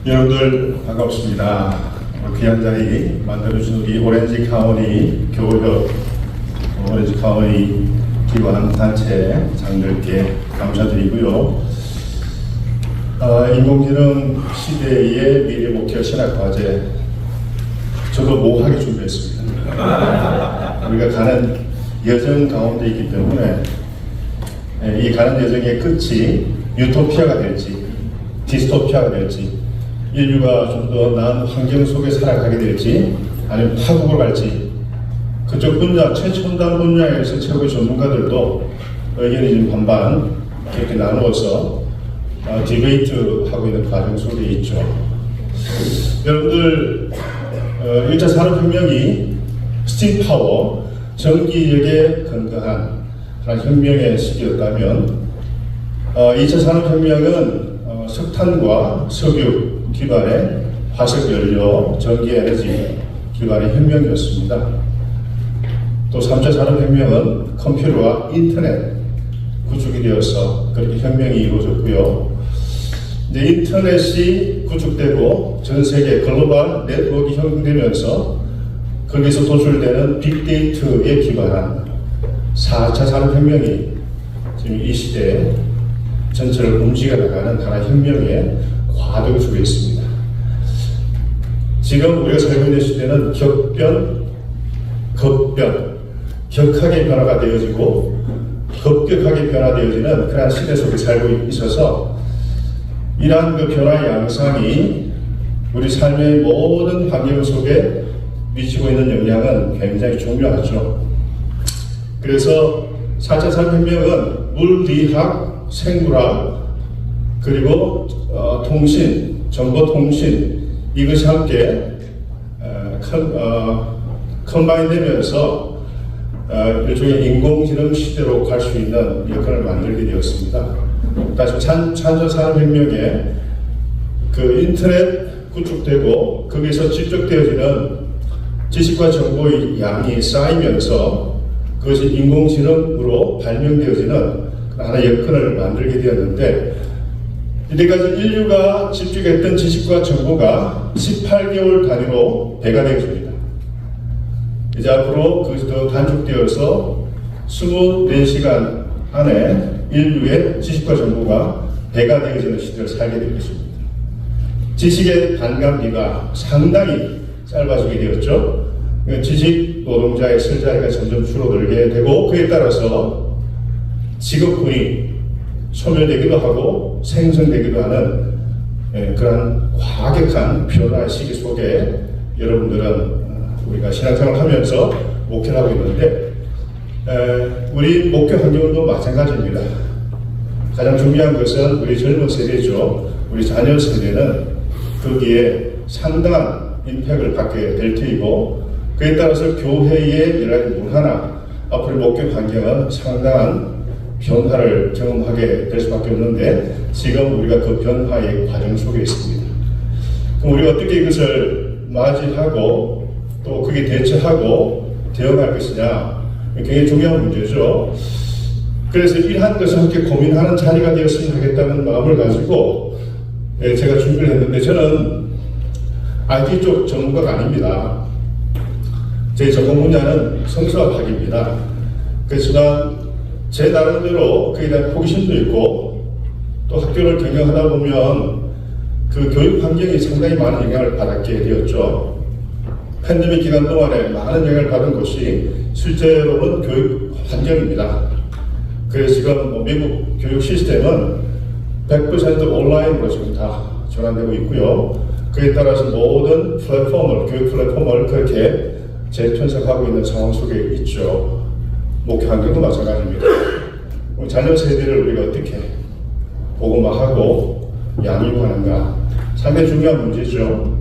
여러분들 반갑습니다. 귀한 자리 만들어주신 우리 오렌지 카운티 교회협, 오렌지 카운티 기관 단체 장들께 감사드리고요. 인공지능 시대의 미래 목표 신학 과제, 저도 모호하게 준비했습니다. 우리가 가는 여정 가운데 있기 때문에 이 가는 여정의 끝이 유토피아가 될지 디스토피아가 될지, 인류가 좀 더 나은 환경 속에 살아가게 될지 아니면 파국을 갈지, 그쪽 분야, 최첨단 분야에서 최고의 전문가들도 의견이 좀 반반 이렇게 나누어서 디베이트 하고 있는 과정 속에 있죠. 여러분들 1차 산업혁명이 스팀 파워, 전기력에 근거한 그런 혁명의 시기였다면 2차 산업혁명은 석탄과 석유 기반의 화석연료, 전기에너지 기반의 혁명이었습니다. 또 3차 산업혁명은 컴퓨터와 인터넷 구축이 되어서 그렇게 혁명이 이루어졌고요. 이제 인터넷이 구축되고 전 세계 글로벌 네트워크가 형성되면서 거기서 도출되는 빅데이터에 기반한 4차 산업혁명이 지금 이 시대에 전체를 움직여 나가는 하나의 혁명의 과정 속에 있습니다. 지금 우리가 살고 있는 시대는 격변, 급변, 격하게 변화가 되어지고 급격하게 변화되어지는 그런 시대 속에 살고 있어서 이러한 그 변화의 양상이 우리 삶의 모든 환경 속에 미치고 있는 영향은 굉장히 중요하죠. 그래서 4차 산업혁명은 물리학, 생물학, 그리고 통신, 정보통신, 이것이 함께 컴바인 되면서 일종의 인공지능 시대로 갈 수 있는 여건을 만들게 되었습니다. 다시 4차 산업혁명에 그 인터넷 구축되고 거기서 집적되어지는 지식과 정보의 양이 쌓이면서 그것이 인공지능으로 발명되어지는 하나의 여건을 만들게 되었는데, 이때까지 인류가 집중했던 지식과 정보가 18개월 단위로 배가 되어집니다. 이제 앞으로 그것이 더 단축되어서 24시간 안에 인류의 지식과 정보가 배가 되어지는 시대를 살게 될 것입니다. 지식의 반감기가 상당히 짧아지게 되었죠. 지식 노동자의 쓸 자리가 점점 줄어들게 되고, 그에 따라서 직업군이 소멸되기도 하고 생성되기도 하는 그러한 과격한 변화의 시기 속에 여러분들은 우리가 신앙생활을 하면서 목회를 하고 있는데, 우리 목회 환경도 마찬가지입니다. 가장 중요한 것은 우리 젊은 세대죠. 우리 자녀 세대는 거기에 상당한 임팩을 받게 될 테이고, 그에 따라서 교회의 여러 가지 문화나 앞으로 목회 환경은 상당한 변화를 경험하게 될 수밖에 없는데, 지금 우리가 그 변화의 과정 속에 있습니다. 그럼 우리가 어떻게 이것을 맞이하고 또 그게 대처하고 대응할 것이냐, 굉장히 중요한 문제죠. 그래서 이러한 것을 함께 고민하는 자리가 되었으면 하겠다는 마음을 가지고 제가 준비를 했는데, 저는 IT 쪽 전문가가 아닙니다. 제 전공 분야는 성서학입니다. 그렇지만 제 나름대로 그에 대한 호기심도 있고, 또 학교를 경영하다 보면 그 교육 환경이 상당히 많은 영향을 받게 되었죠. 팬데믹 기간 동안에 많은 영향을 받은 것이 실제로는 교육 환경입니다. 그래서 지금 미국 교육 시스템은 100% 온라인으로 지금 다 전환되고 있고요. 그에 따라서 모든 플랫폼을, 교육 플랫폼을 그렇게 재편성하고 있는 상황 속에 있죠. 목회 환경도 마찬가지입니다. 자녀 세대를 우리가 어떻게 복음화하고 양육하는가, 상당히 중요한 문제죠.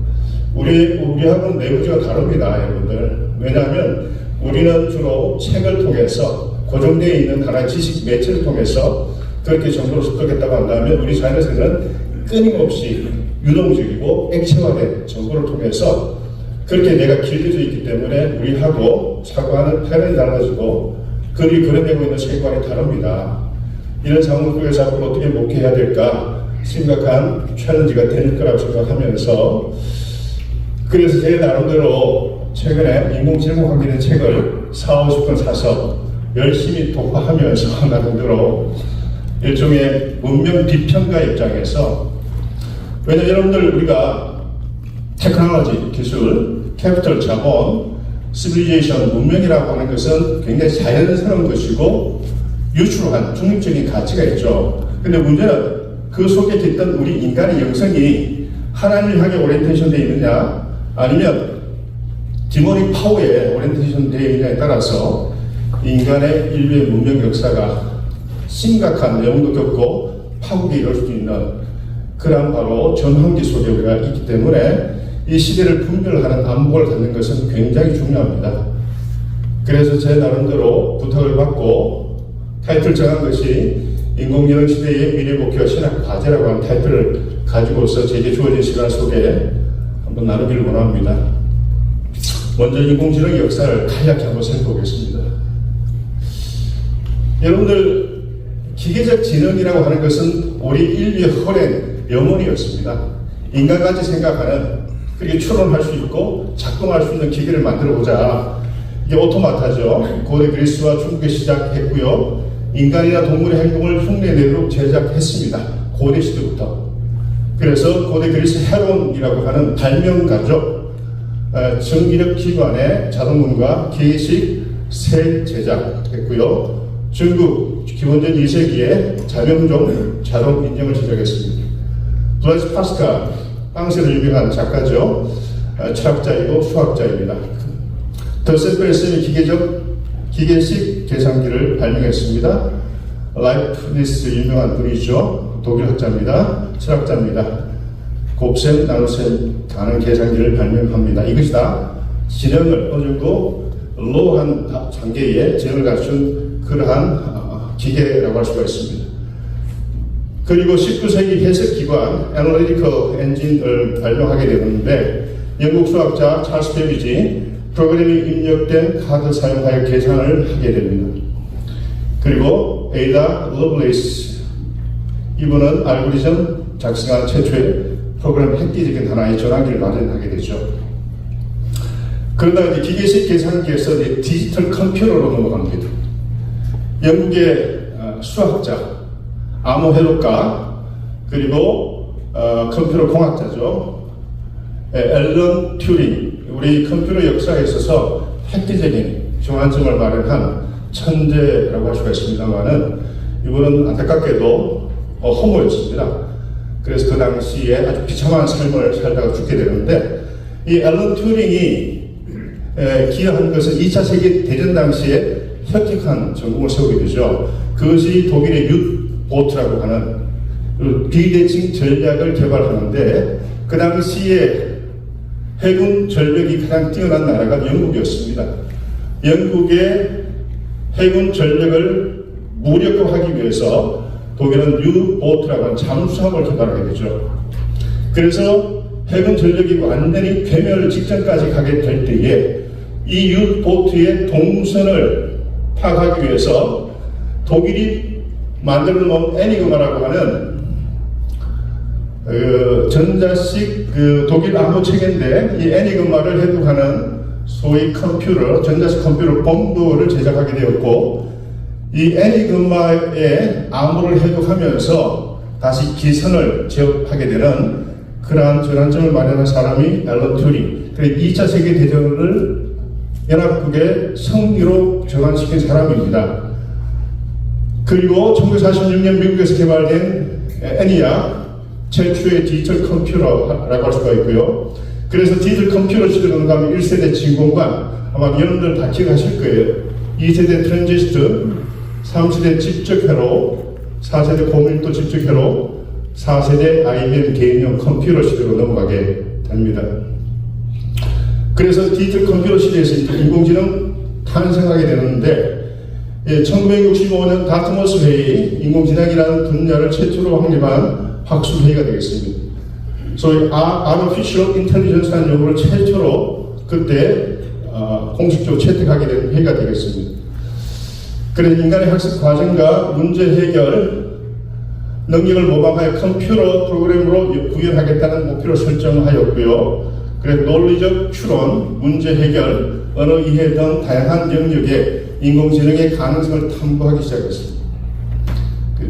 우리하고는 내부지가 다릅니다, 여러분들. 왜냐하면 우리는 주로 책을 통해서 고정되어 있는 하나의 지식 매체를 통해서 그렇게 정보를 습득했다고 한다면, 우리 자녀 세대는 끊임없이 유동적이고 액체화된 정보를 통해서 그렇게 내가 길들여져 있기 때문에 우리하고 사고하는 패턴이 달라지고 그들이 그려내고 있는 세계관이 다릅니다. 이런 상황 속에서 앞으로 어떻게 목회해야 될까 심각한 챌린지가 될 거라고 생각하면서, 그래서 제 나름대로 최근에 인공지능 관련된 책을 4-50권 사서 열심히 독파하면서 나름대로 일종의 문명 비평가 입장에서, 왜냐면 여러분들 우리가 테크놀로지, 기술, 캐피털, 자본, 시빌리제이션, 문명이라고 하는 것은 굉장히 자연스러운 것이고 유출한 중립적인 가치가 있죠. 근데 문제는 그 속에 깃든 우리 인간의 영성이 하나님을 향해 오리엔테이션 되어 있느냐, 아니면 디모닉 파워에 오리엔테이션 되어 있느냐에 따라서 인간의 인류의 문명 역사가 심각한 내용도 겪고 파국에 이룰 수 있는 그런 바로 전환기 속에 우리가 있기 때문에 이 시대를 분별하는 안목을 갖는 것은 굉장히 중요합니다. 그래서 제 나름대로 부탁을 받고 타이틀 정한 것이 인공지능 시대의 미래 목표 신학 과제라고 하는 타이틀을 가지고서 제게 주어진 시간 속에 한번 나누기를 원합니다. 먼저 인공지능 역사를 간략히 한번 살펴보겠습니다. 여러분들, 기계적 지능이라고 하는 것은 우리 인류의 허렌 염원이었습니다. 인간같이 생각하는, 그렇게 추론할 수 있고 작동할 수 있는 기계를 만들어보자. 이게 오토마타죠. 고대 그리스와 중국에 시작했고요. 인간이나 동물의 행동을 흉내내도록 제작했습니다. 고대 시대부터. 그래서 고대 그리스 헤론이라고 하는 발명가죠. 전기력 기관의 자동문과 기계식 셀 제작했고요. 중국 기원전 2세기에 자명종 자동 인형을 제작했습니다. 블라이스 파스칼, 빵세로 유명한 작가죠. 철학자이고 수학자입니다. 더셈펠슨이 기계식 계산기를 발명했습니다. 라이프니스 유명한 분이죠. 독일 학자입니다. 철학자입니다. 곱셈, 나눗셈 가는 계산기를 발명합니다. 이것이 다 지능을 어느 정도 로우한 단계의 지능을 갖춘 그러한 기계라고 할 수가 있습니다. 그리고 19세기 해석기관 애널리티컬 엔진을 발명하게 되었는데, 영국 수학자 찰스 베비지 프로그램이 입력된 카드 사용하여 계산을 하게 됩니다. 그리고 에이다 러블레이스, 이분은 알고리즘 작성한 최초의 프로그램 획기적인 하나의 전환기를 마련하게 되죠. 그러다가 이제 기계식 계산기에서 이제 디지털 컴퓨터로 넘어갑니다. 영국의 수학자 아모 헤로카, 그리고 컴퓨터 공학자죠. 앨런 튜링, 우리 컴퓨터 역사에 있어서 획기적인 중앙점을 마련한 천재라고 할 수가 있습니다만은, 이분은 안타깝게도 호모였습니다. 그래서 그 당시에 아주 비참한 삶을 살다가 죽게 되는데, 이 앨런 튜링이 기여한 것은 2차 세계대전 당시에 혁혁한 전공을 세우게 되죠. 그것이 독일의 유보트라고 하는 비대칭 전략을 개발하는데, 그 당시에 해군 전력이 가장 뛰어난 나라가 영국이었습니다. 영국의 해군 전력을 무력화하기 위해서 독일은 유보트라고 하는 잠수함을 개발하게 되죠. 그래서 해군 전력이 완전히 괴멸 직전까지 가게 될 때에 이 유보트의 동선을 파악하기 위해서 독일이 만들어 놓은 애니그마라고 하는 전자식 독일 암호 체계인데, 이 애니그마를 해독하는 소위 컴퓨터, 전자식 컴퓨터 본부를 제작하게 되었고, 이 애니그마의 암호를 해독하면서 다시 기선을 제압하게 되는 그러한 전환점을 마련한 사람이 앨런 튜링. 그래서 2차 세계대전을 연합국의 승리로 전환시킨 사람입니다. 그리고 1946년 미국에서 개발된 애니악, 최초의 디지털 컴퓨터라고 할 수가 있고요. 그래서 디지털 컴퓨터 시대로 넘어가면 1세대 진공관, 아마 여러분들 다 기억하실 거예요. 2세대 트랜지스터, 3세대 집적회로, 4세대 고밀도 집적회로, 4세대 IBM 개인용 컴퓨터 시대로 넘어가게 됩니다. 그래서 디지털 컴퓨터 시대에서 인공지능 탄생하게 되는데, 1965년 다트머스 회의, 인공지능이라는 분야를 최초로 확립한 학술 회의가 되겠습니다. 소위 Artificial Intelligence라는 용어를 최초로 그때 공식적으로 채택하게 된 회의가 되겠습니다. 그래서 인간의 학습 과정과 문제 해결, 능력을 모방하여 컴퓨터 프로그램으로 구현하겠다는 목표를 설정하였고요. 그래서 논리적 추론, 문제 해결, 언어 이해 등 다양한 영역의 인공지능의 가능성을 탐구하기 시작했습니다.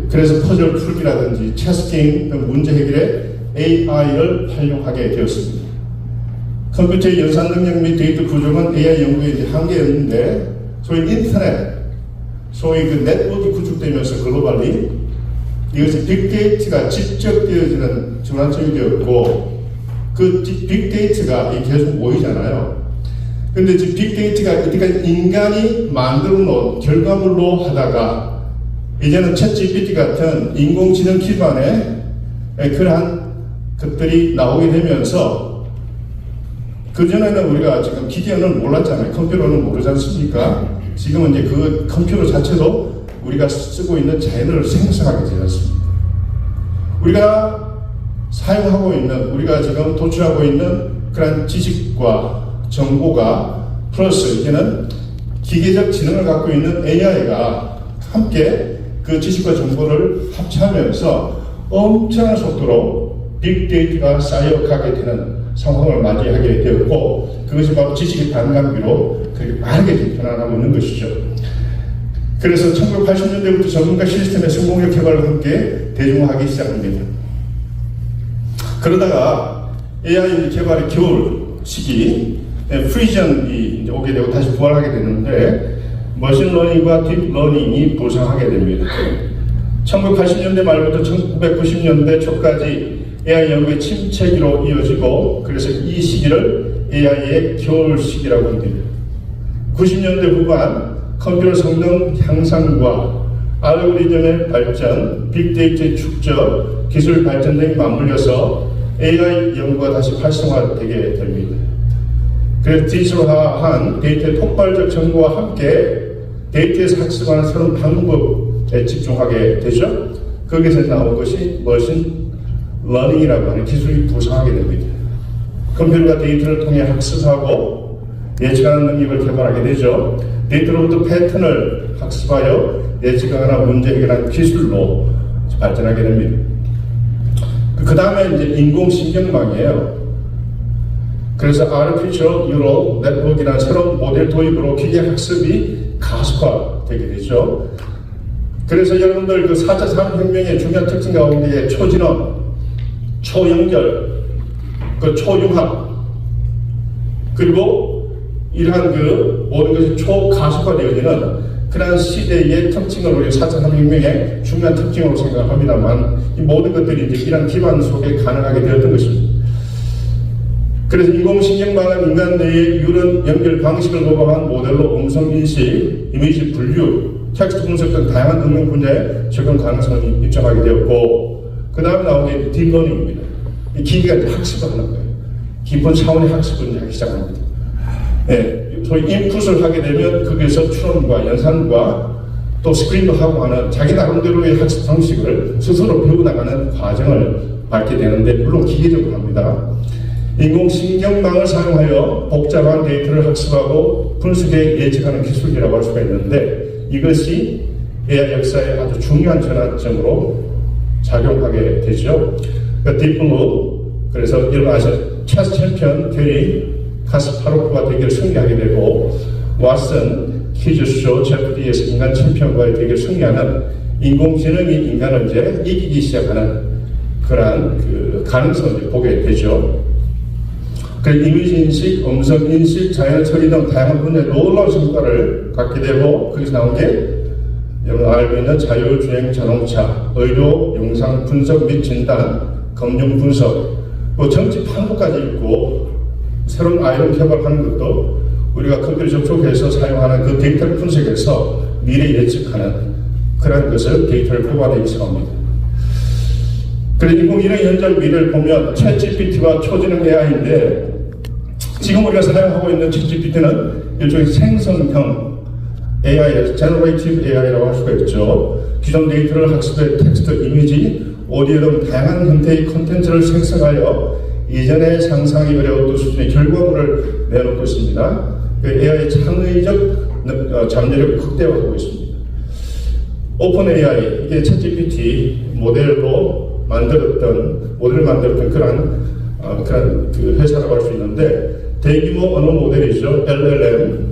그래서 퍼즐 풀기라든지 체스 게임 등 문제 해결에 AI를 활용하게 되었습니다. 컴퓨터의 연산 능력 및 데이터 구조는 AI 연구에 한계였는데 소위 인터넷, 소위 그 네트워크가 구축되면서 글로벌리 이것이 빅데이터가 집적되어지는 전환점이 되었고 그 빅데이터가 계속 모이잖아요. 근데 이제 빅데이터가 이때까지 인간이 만들어 놓은 결과물로 하다가 이제는 챗GPT 같은 인공지능 기반의 그러한 것들이 나오게 되면서 그전에는 우리가 지금 기계는 몰랐잖아요. 컴퓨터는 모르지 않습니까? 지금은 이제 그 컴퓨터 자체도 우리가 쓰고 있는 자연을 생성하게 되었습니다. 우리가 사용하고 있는, 우리가 지금 도출하고 있는 그런 지식과 정보가 플러스 이제는 기계적 지능을 갖고 있는 AI가 함께 그 지식과 정보를 합치하면서 엄청난 속도로 빅데이터가 쌓여가게 되는 상황을 맞이하게 되었고 그것이 바로 지식의 반감기로 그렇게 빠르게 변화하고 있는 것이죠. 그래서 1980년대부터 전문가 시스템의 성공적 개발과 함께 대중화하기 시작합니다. 그러다가 AI 개발의 겨울 시기 프리전이 이제 오게 되고 다시 부활하게 되는데 머신러닝과 딥러닝이 부상하게 됩니다. 1980년대 말부터 1990년대 초까지 AI 연구의 침체기로 이어지고 그래서 이 시기를 AI의 겨울 시기라고 합니다. 90년대 후반 컴퓨터 성능 향상과 알고리즘의 발전, 빅데이터의 축적, 기술 발전 등이 맞물려서 AI 연구가 다시 활성화되게 됩니다. 그래서 디지털화한 데이터의 폭발적 정보와 함께 데이터에서 학습하는 새로운 방법에 집중하게 되죠. 거기서 나온 것이 머신 러닝이라고 하는 기술이 부상하게 됩니다. 컴퓨터가 데이터를 통해 학습하고 예측하는 능력을 개발하게 되죠. 데이터로부터 패턴을 학습하여 예측하거나 문제 해결하는 기술로 발전하게 됩니다. 그 다음에 이제 인공신경망이에요. 그래서 Artificial Neural Network이라는 새로운 모델 도입으로 기계 학습이 가속화되게 되죠. 그래서 여러분들 그 4차 산업혁명의 중요한 특징 가운데 초진업, 초연결, 그 초융합, 그리고 이러한 그 모든 것이 초가속화되어지는 그러한 시대의 특징을 우리 4차 산업혁명의 중요한 특징으로 생각합니다만 이 모든 것들이 이제 이러한 기반 속에 가능하게 되었던 것입니다. 그래서 인공신경망은 인간 내의 유런 연결 방식을 모방한 모델로 음성인식, 이미지 분류, 텍스트 분석 등 다양한 응용 분야에 적용 가능성을 입증하게 되었고 그 다음에 나온 게 딥러닝입니다. 이 기계가 이제 학습을 하는 거예요. 깊은 차원의 학습을 하기 시작합니다. 네, 소위 인풋을 하게 되면 거기에서 추론과 연산과 또 스크린도 하고 하는 자기 나름대로의 학습 방식을 스스로 배워나가는 과정을 밟게 되는데 물론 기계적으로 합니다. 인공신경망을 사용하여 복잡한 데이터를 학습하고 분석에 예측하는 기술이라고 할 수가 있는데 이것이 AI 역사의 아주 중요한 전환점으로 작용하게 되죠. 그러니까 딥블루, 그래서 여러분 아시죠? 체스 챔피언 게리 카스파로프와 대결을 승리하게 되고 왓슨, 퀴즈쇼, 제프리에서 인간 챔피언과의 대결을 승리하는 인공지능이 인간을 이제 이기기 시작하는 그러한 그 가능성을 보게 되죠. 그 이미지 인식, 음성 인식, 자연 처리 등 다양한 분야의 놀라운 성과를 갖게 되고 거기서 나온 게 여러분 알고 있는 자율주행 자동차, 의료, 영상 분석 및 진단, 검증 분석, 뭐 정치 판도까지 있고 새로운 아이론 개발하는 것도 우리가 컴퓨터 접촉해서 사용하는 그 데이터를 분석해서 미래 예측하는 그런 것을 데이터를 뽑아내기 시작합니다. 그래서 인공지능 현재 미래를 보면 챗GPT와 초지능 AI인데 지금 우리가 사용하고 있는 챗GPT는 일종의 생성형 AI, Generative AI라고 할 수가 있죠. 기존 데이터를 학습해 텍스트, 이미지, 오디오 등 다양한 형태의 콘텐츠를 생성하여 이전에 상상이 어려웠던 수준의 결과물을 내놓고 있습니다. AI의 창의적 잠재력을 극대화하고 있습니다. 오픈 AI, 이게 챗GPT 모델을 만들었던 그런 그 회사라고 할 수 있는데, 대규모 언어 모델이죠. LLM,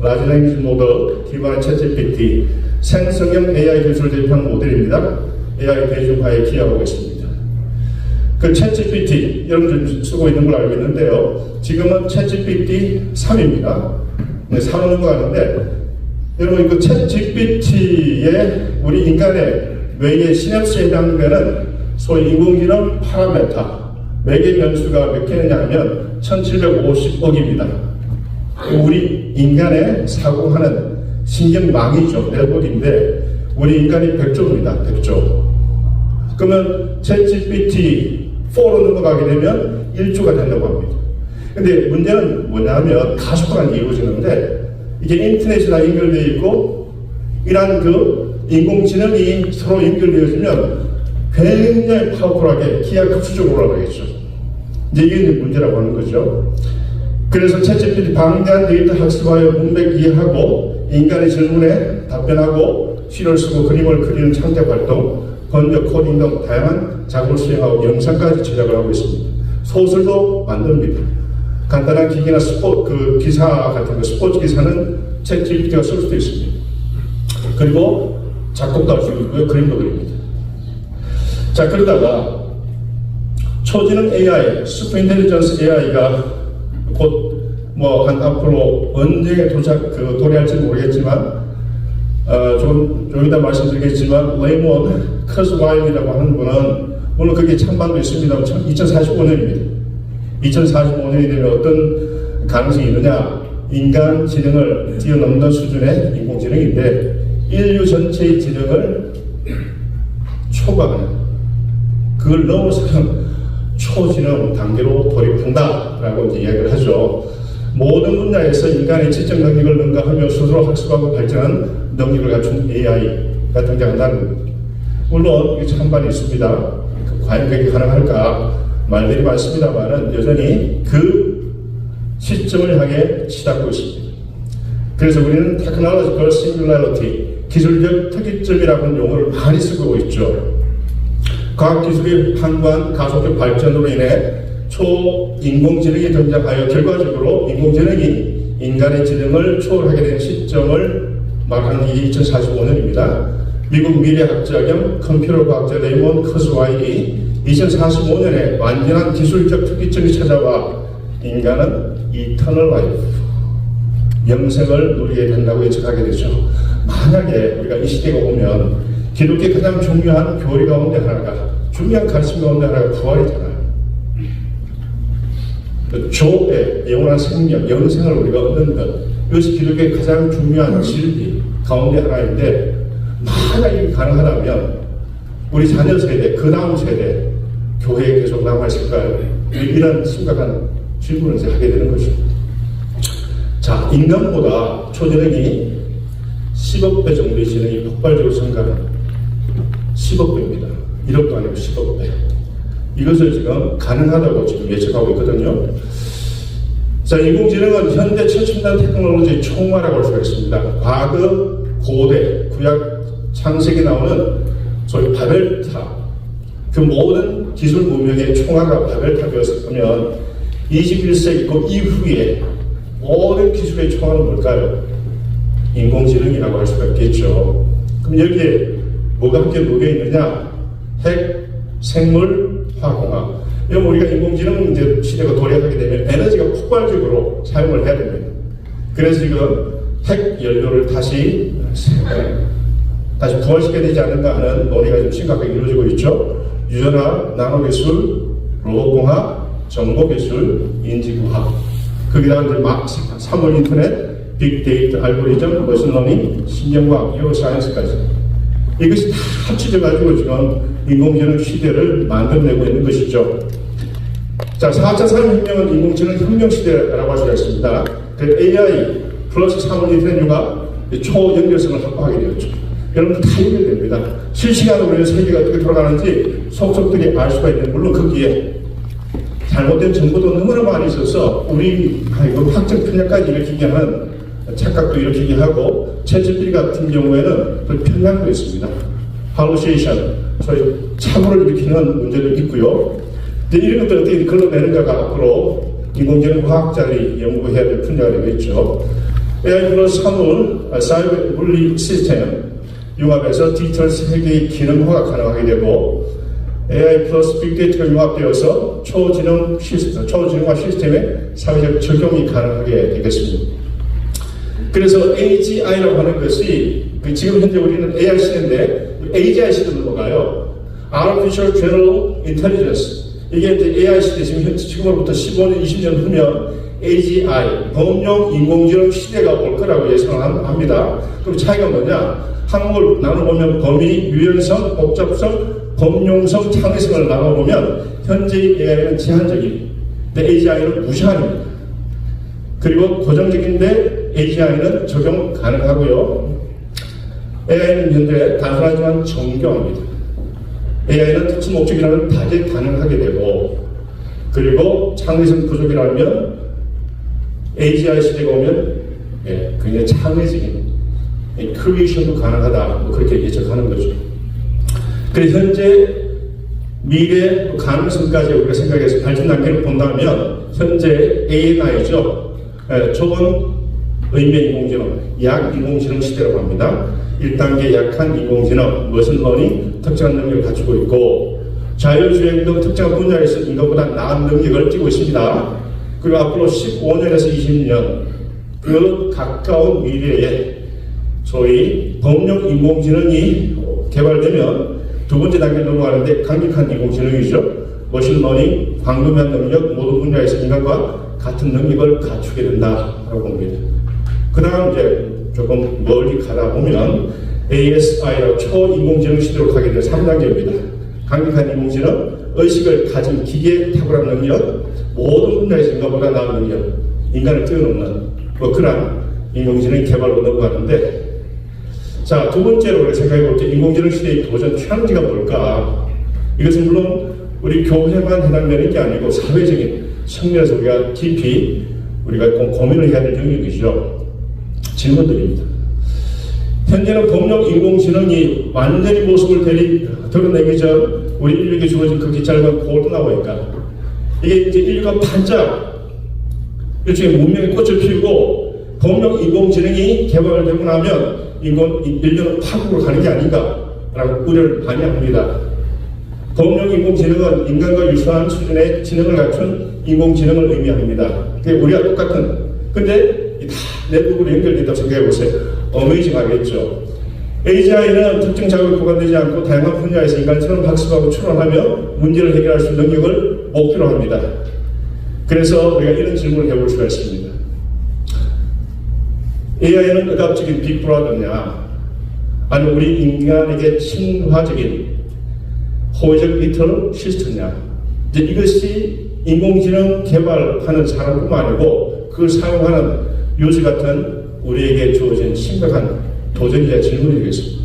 Large Language Model, 기반의 챗GPT, 생성형 AI 기술 대표하는 모델입니다. AI 대중화에 기여하고 있습니다. 그 챗GPT, 여러분 쓰고 있는 걸 알고 있는데요. 지금은 챗GPT 3입니다. 3을 넘어가는데, 여러분 그 챗GPT의 우리 인간의 뇌의 시냅스에 해당되는 소위 인공지능 파라메타, 매개 변수가 몇 개냐 하면 1750억입니다. 우리 인간의 사고하는 신경망이죠. 네트워크인데 우리 인간이 100조입니다. 100조. 그러면 챗GPT4로 넘어가게 되면 1조가 된다고 합니다. 근데 문제는 뭐냐면 가속화가 이루어지는데, 이게 인터넷이랑 연결되어 있고 이러한 그 인공지능이 서로 연결되어지면 굉장히 파워풀하게 기하급수적으로 올라가겠죠. 이제 이게 문제라고 하는 거죠. 그래서 챗GPT 방대한 데이터 학습하여 문맥 이해하고 인간의 질문에 답변하고 시를 쓰고 그림을 그리는 창작 활동, 번역, 코딩 등 다양한 작업을 수행하고 영상까지 제작을 하고 있습니다. 소설도 만듭니다. 간단한 기기나 기사 같은 거, 스포츠 기사는 챗GPT가 쓸 수도 있습니다. 그리고 작곡도 할 수 있고요, 그림도 그립니다. 자, 그러다가 초지능 AI, 슈퍼 인텔리전스 AI가 곧 앞으로 언제 도래할지 모르겠지만, 좀 이따 말씀드리겠지만, 레이몬드 커스와일이라고 하는 분은, 물론 그게 찬반도 있습니다. 2045년입니다. 2045년이 되면 어떤 가능성이 있느냐? 인간 지능을 뛰어넘는 수준의 인공지능인데, 인류 전체의 지능을 초과하는, 그걸 넘어서는 초지능 단계로 돌입한다라고 이야기를 하죠. 모든 분야에서 인간의 지적 능력을 능가하며 스스로 학습하고 발전하는 능력을 갖춘 AI가 등장한다는 겁니다. 물론 이게 찬반이 있습니다. 과연 그게 가능할까? 말들이 많습니다만은 여전히 그 시점을 향해 치닫고 있습니다. 그래서 우리는 Technological Singularity, 기술적 특이점이라는 용어를 많이 쓰고 있죠. 과학기술의 한관 가속적 발전으로 인해 초인공지능이 등장하여 결과적으로 인공지능이 인간의 지능을 초월하게 된 시점을 말하는 게 2045년입니다. 미국 미래학자 겸 컴퓨터 과학자 레이몬드 커스와일이 2045년에 완전한 기술적 특이점이 찾아와 인간은 이터널 라이프, 영생을 누리게 된다고 예측하게 되죠. 만약에 우리가 이 시대가 오면 기독교의 가장 중요한 교리 가운데 하나가, 중요한 가르침 가운데 하나가 부활이잖아요. 조의 영원한 생명, 영생을 우리가 얻는 것, 이것이 기독교의 가장 중요한 진리 가운데 하나인데, 만약 이게 가능하다면 우리 자녀 세대, 그 다음 세대 교회에 계속 남아있을까요? 이런 심각한 질문을 이제 하게 되는 거죠. 자, 인간보다 초지능이 10억 배 정도의 지능이 폭발적으로 증가하는 10억 배입니다. 1억도 아니고 10억 배. 이것을 지금 가능하다고 지금 예측하고 있거든요. 자, 인공지능은 현대 최첨단 테크놀로지의 총화라고 할 수가 있습니다. 과거 고대, 구약 창세기 나오는 소위 바벨탑, 그 모든 기술 문명의 총화가 바벨탑이었으면 21세기 그 이후에 모든 기술의 총화는 뭘까요? 인공지능이라고 할 수가 있겠죠. 그럼 여기에 뭐가 함께 녹여 있느냐? 핵, 생물, 화공학. 이런 우리가 인공지능 이제 시대가 도래하게 되면 에너지가 폭발적으로 사용을 해야 됩니다. 그래서 지금 핵 연료를 다시 부활시켜야 되지 않는가 하는 논의가 좀 심각하게 이루어지고 있죠. 유전화, 나노기술, 로봇공학, 정보기술, 인지공학. 거기다가 이제 막 3월 인터넷, 빅데이터, 알고리즘, 머신러닝, 신경과학, 뉴로사이언스까지. 이것이 다 합쳐져가지고 지금 인공지능 시대를 만들어내고 있는 것이죠. 자, 4차 산업혁명은 인공지능 혁명 시대라고 할 수가 있습니다. 그 AI 플러스 3월 인터넷과 초연결성을 확보하게 되었죠. 여러분 다 연결됩니다. 실시간으로 우리는 세계가 어떻게 돌아가는지 속속들이 알 수가 있는, 물론 거기에 잘못된 정보도 너무나 많이 있어서 우리 확정 편향까지 일으키게 하는 착각도 일으키게 하고 챗GPT 같은 경우에는 편향도 있습니다. hallucination, 소위 착오를 일으키는 문제도 있고요. 근데 이런 것들 어떻게 걸러내는가가 앞으로 인공지능 과학자들이 연구해야 될 분야가 되겠죠. AI 플러스 사물, 사이버 분리 시스템 융합해서 디지털 세계의 기능화가 가능하게 되고 AI 플러스 빅데이터가 융합되어서 초지능화 시스템의 사회적 적용이 가능하게 되겠습니다. 그래서 AGI라고 하는 것이 지금 현재 우리는 AI 시대인데 AGI 시대로 넘어가요. Artificial General Intelligence. 이게 이제 AI 시대 지금으로부터 15년, 20년 후면 AGI, 범용 인공지능 시대가 올 거라고 예상을 합니다. 그럼 차이가 뭐냐? 항목을 나눠보면 범위, 유연성, 복잡성, 범용성, 창의성을 나눠보면 현재의 AI는 제한적인, 근데 AGI는 무제한입니다. 그리고 고정적인데 AGI는 적용 가능하고요. AI는 현재 단순하지만 정교합니다. AI는 특수 목적이라면 다재다능하게 되고, 그리고 창의성 부족이라면 AGI 시대가 오면 굉장히 창의적인 크리에이션도 가능하다, 그렇게 예측하는 거죠. 그래서 현재 미래 가능성까지 우리가 생각해서 발전 단계를 본다면 현재 ANI죠. 좋은 의미의 인공지능, 약 인공지능 시대라고 합니다. 1단계 약한 인공지능, 머신러닝, 특정한 능력을 갖추고 있고 자율주행 등 특정한 분야에서 인간보다 나은 능력을 띠고 있습니다. 그리고 앞으로 15년에서 20년 그 가까운 미래에 소위 범용 인공지능이 개발되면 두 번째 단계로 넘어가는데 강력한 인공지능이죠. 머신러닝, 광범위한 능력, 모든 분야에서 인간과 같은 능력을 갖추게 된다라고 봅니다. 그 다음 이제 조금 멀리 가다 보면 ASI라고 초인공지능 시대로 가게 될 3단계입니다. 강력한 인공지능, 의식을 가진 기계에 탁월한 능력, 모든 분야에서 인간보다 나은 능력, 인간을 뛰어넘는 그런 인공지능 개발로 넘어가는데, 자, 두 번째로 우리가 생각해 볼 때 인공지능 시대의 도전 챌린지가 뭘까? 이것은 물론 우리 교회만 해당되는 게 아니고 사회적인 측면에서 우리가 깊이 우리가 고민을 해야 될 영역이죠. 질문드립니다. 현재는 범용 인공지능이 완전히 모습을 드러내기 전 우리 인류에게 주어진 극히 짧은 골든아워니까 이게 이제 인류가 반짝 일종의 문명의 꽃을 피우고 범용 인공지능이 개발되고 나면 인류는 파국으로 가는 게 아닌가라고 우려를 많이 합니다. 범용 인공지능은 인간과 유사한 수준의 지능을 갖춘 인공지능을 의미합니다. 그게 우리가 똑같은, 근데 다 내부로 연결된다고 생각해 보세요. 어메이징하겠죠. AGI는 특정 자극에 구간되지 않고 다양한 분야에서 인간처럼 학습하고 추론하며 문제를 해결할 수 있는 능력을 목표로 합니다. 그래서 우리가 이런 질문을 해볼 수가 있습니다. AI는 의학적인 빅브라더냐, 아니면 우리 인간에게 친화적인 호의적 리터럴 시스템이냐. 이제 이것이 인공지능 개발하는 사람뿐만 아니고 그걸 사용하는 유저 같은 우리에게 주어진 심각한 도전이자 질문이 되겠습니다.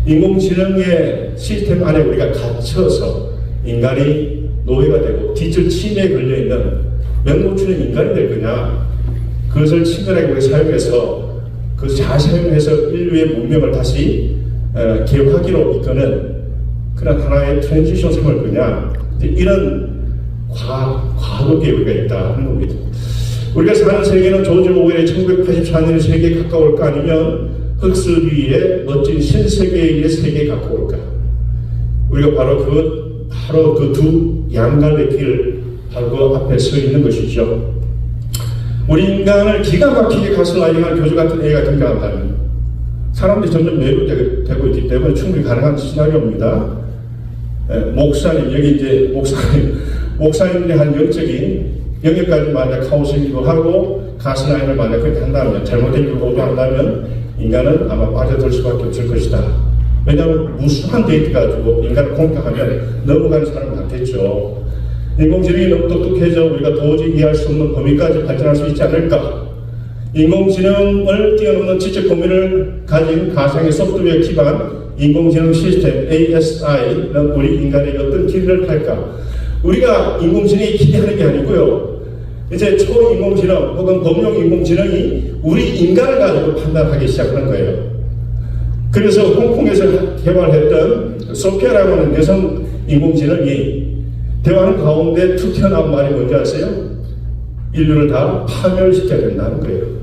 인공지능의 시스템 안에 우리가 갇혀서 인간이 노예가 되고 디지털 침해에 걸려있는 명목주는 인간이 될 거냐, 그것을 친근하게 우리가 사용해서 그 잘 사용해서 인류의 문명을 다시 개혁하기로 이끄는 그런 하나의 트랜지션 생활 거냐, 이런 과도기에 우리가 있다 하는 겁니다. 우리가 사는 세계는 조지 오웰의 1984년의 세계에 가까울까, 아니면 흑스리의 멋진 신세계의 세계에 가까울까? 우리가 바로 그 두 양갈래 길 바로 그 앞에 서 있는 것이죠. 우리 인간을 기가 막히게 가슴아이한 교주 같은 애가 등장한다면 사람들이 점점 매료되고 있기 때문에 충분히 가능한 시나리오입니다. 목사님, 여기 이제 목사님들이 한 영적인 영역까지 만약 카오스이기도 하고 가스라인을 만약 그렇게 한다면, 잘못된 일을 보도한다면 인간은 아마 빠져들 수밖에 없을 것이다. 왜냐하면 무수한 데이터 가지고 인간을 공격하면 넘어가는 사람은 많겠죠. 인공지능이 너무 똑똑해져 우리가 도저히 이해할 수 없는 범위까지 발전할 수 있지 않을까. 인공지능을 뛰어넘는 지적 범위를 가진 가상의 소프트웨어 기반 인공지능 시스템 ASI는 우리 인간에게 어떤 기대를 할까. 우리가 인공지능이 기대하는 게 아니고요, 이제 초인공지능 혹은 범용인공지능이 우리 인간을 가지고 판단하기 시작하는 거예요. 그래서 홍콩에서 개발했던 소피아라고 하는 여성 인공지능이 대화하는 가운데 툭 튀어나온 말이 뭔지 아세요? 인류를 다 파멸시켜야 된다는 거예요.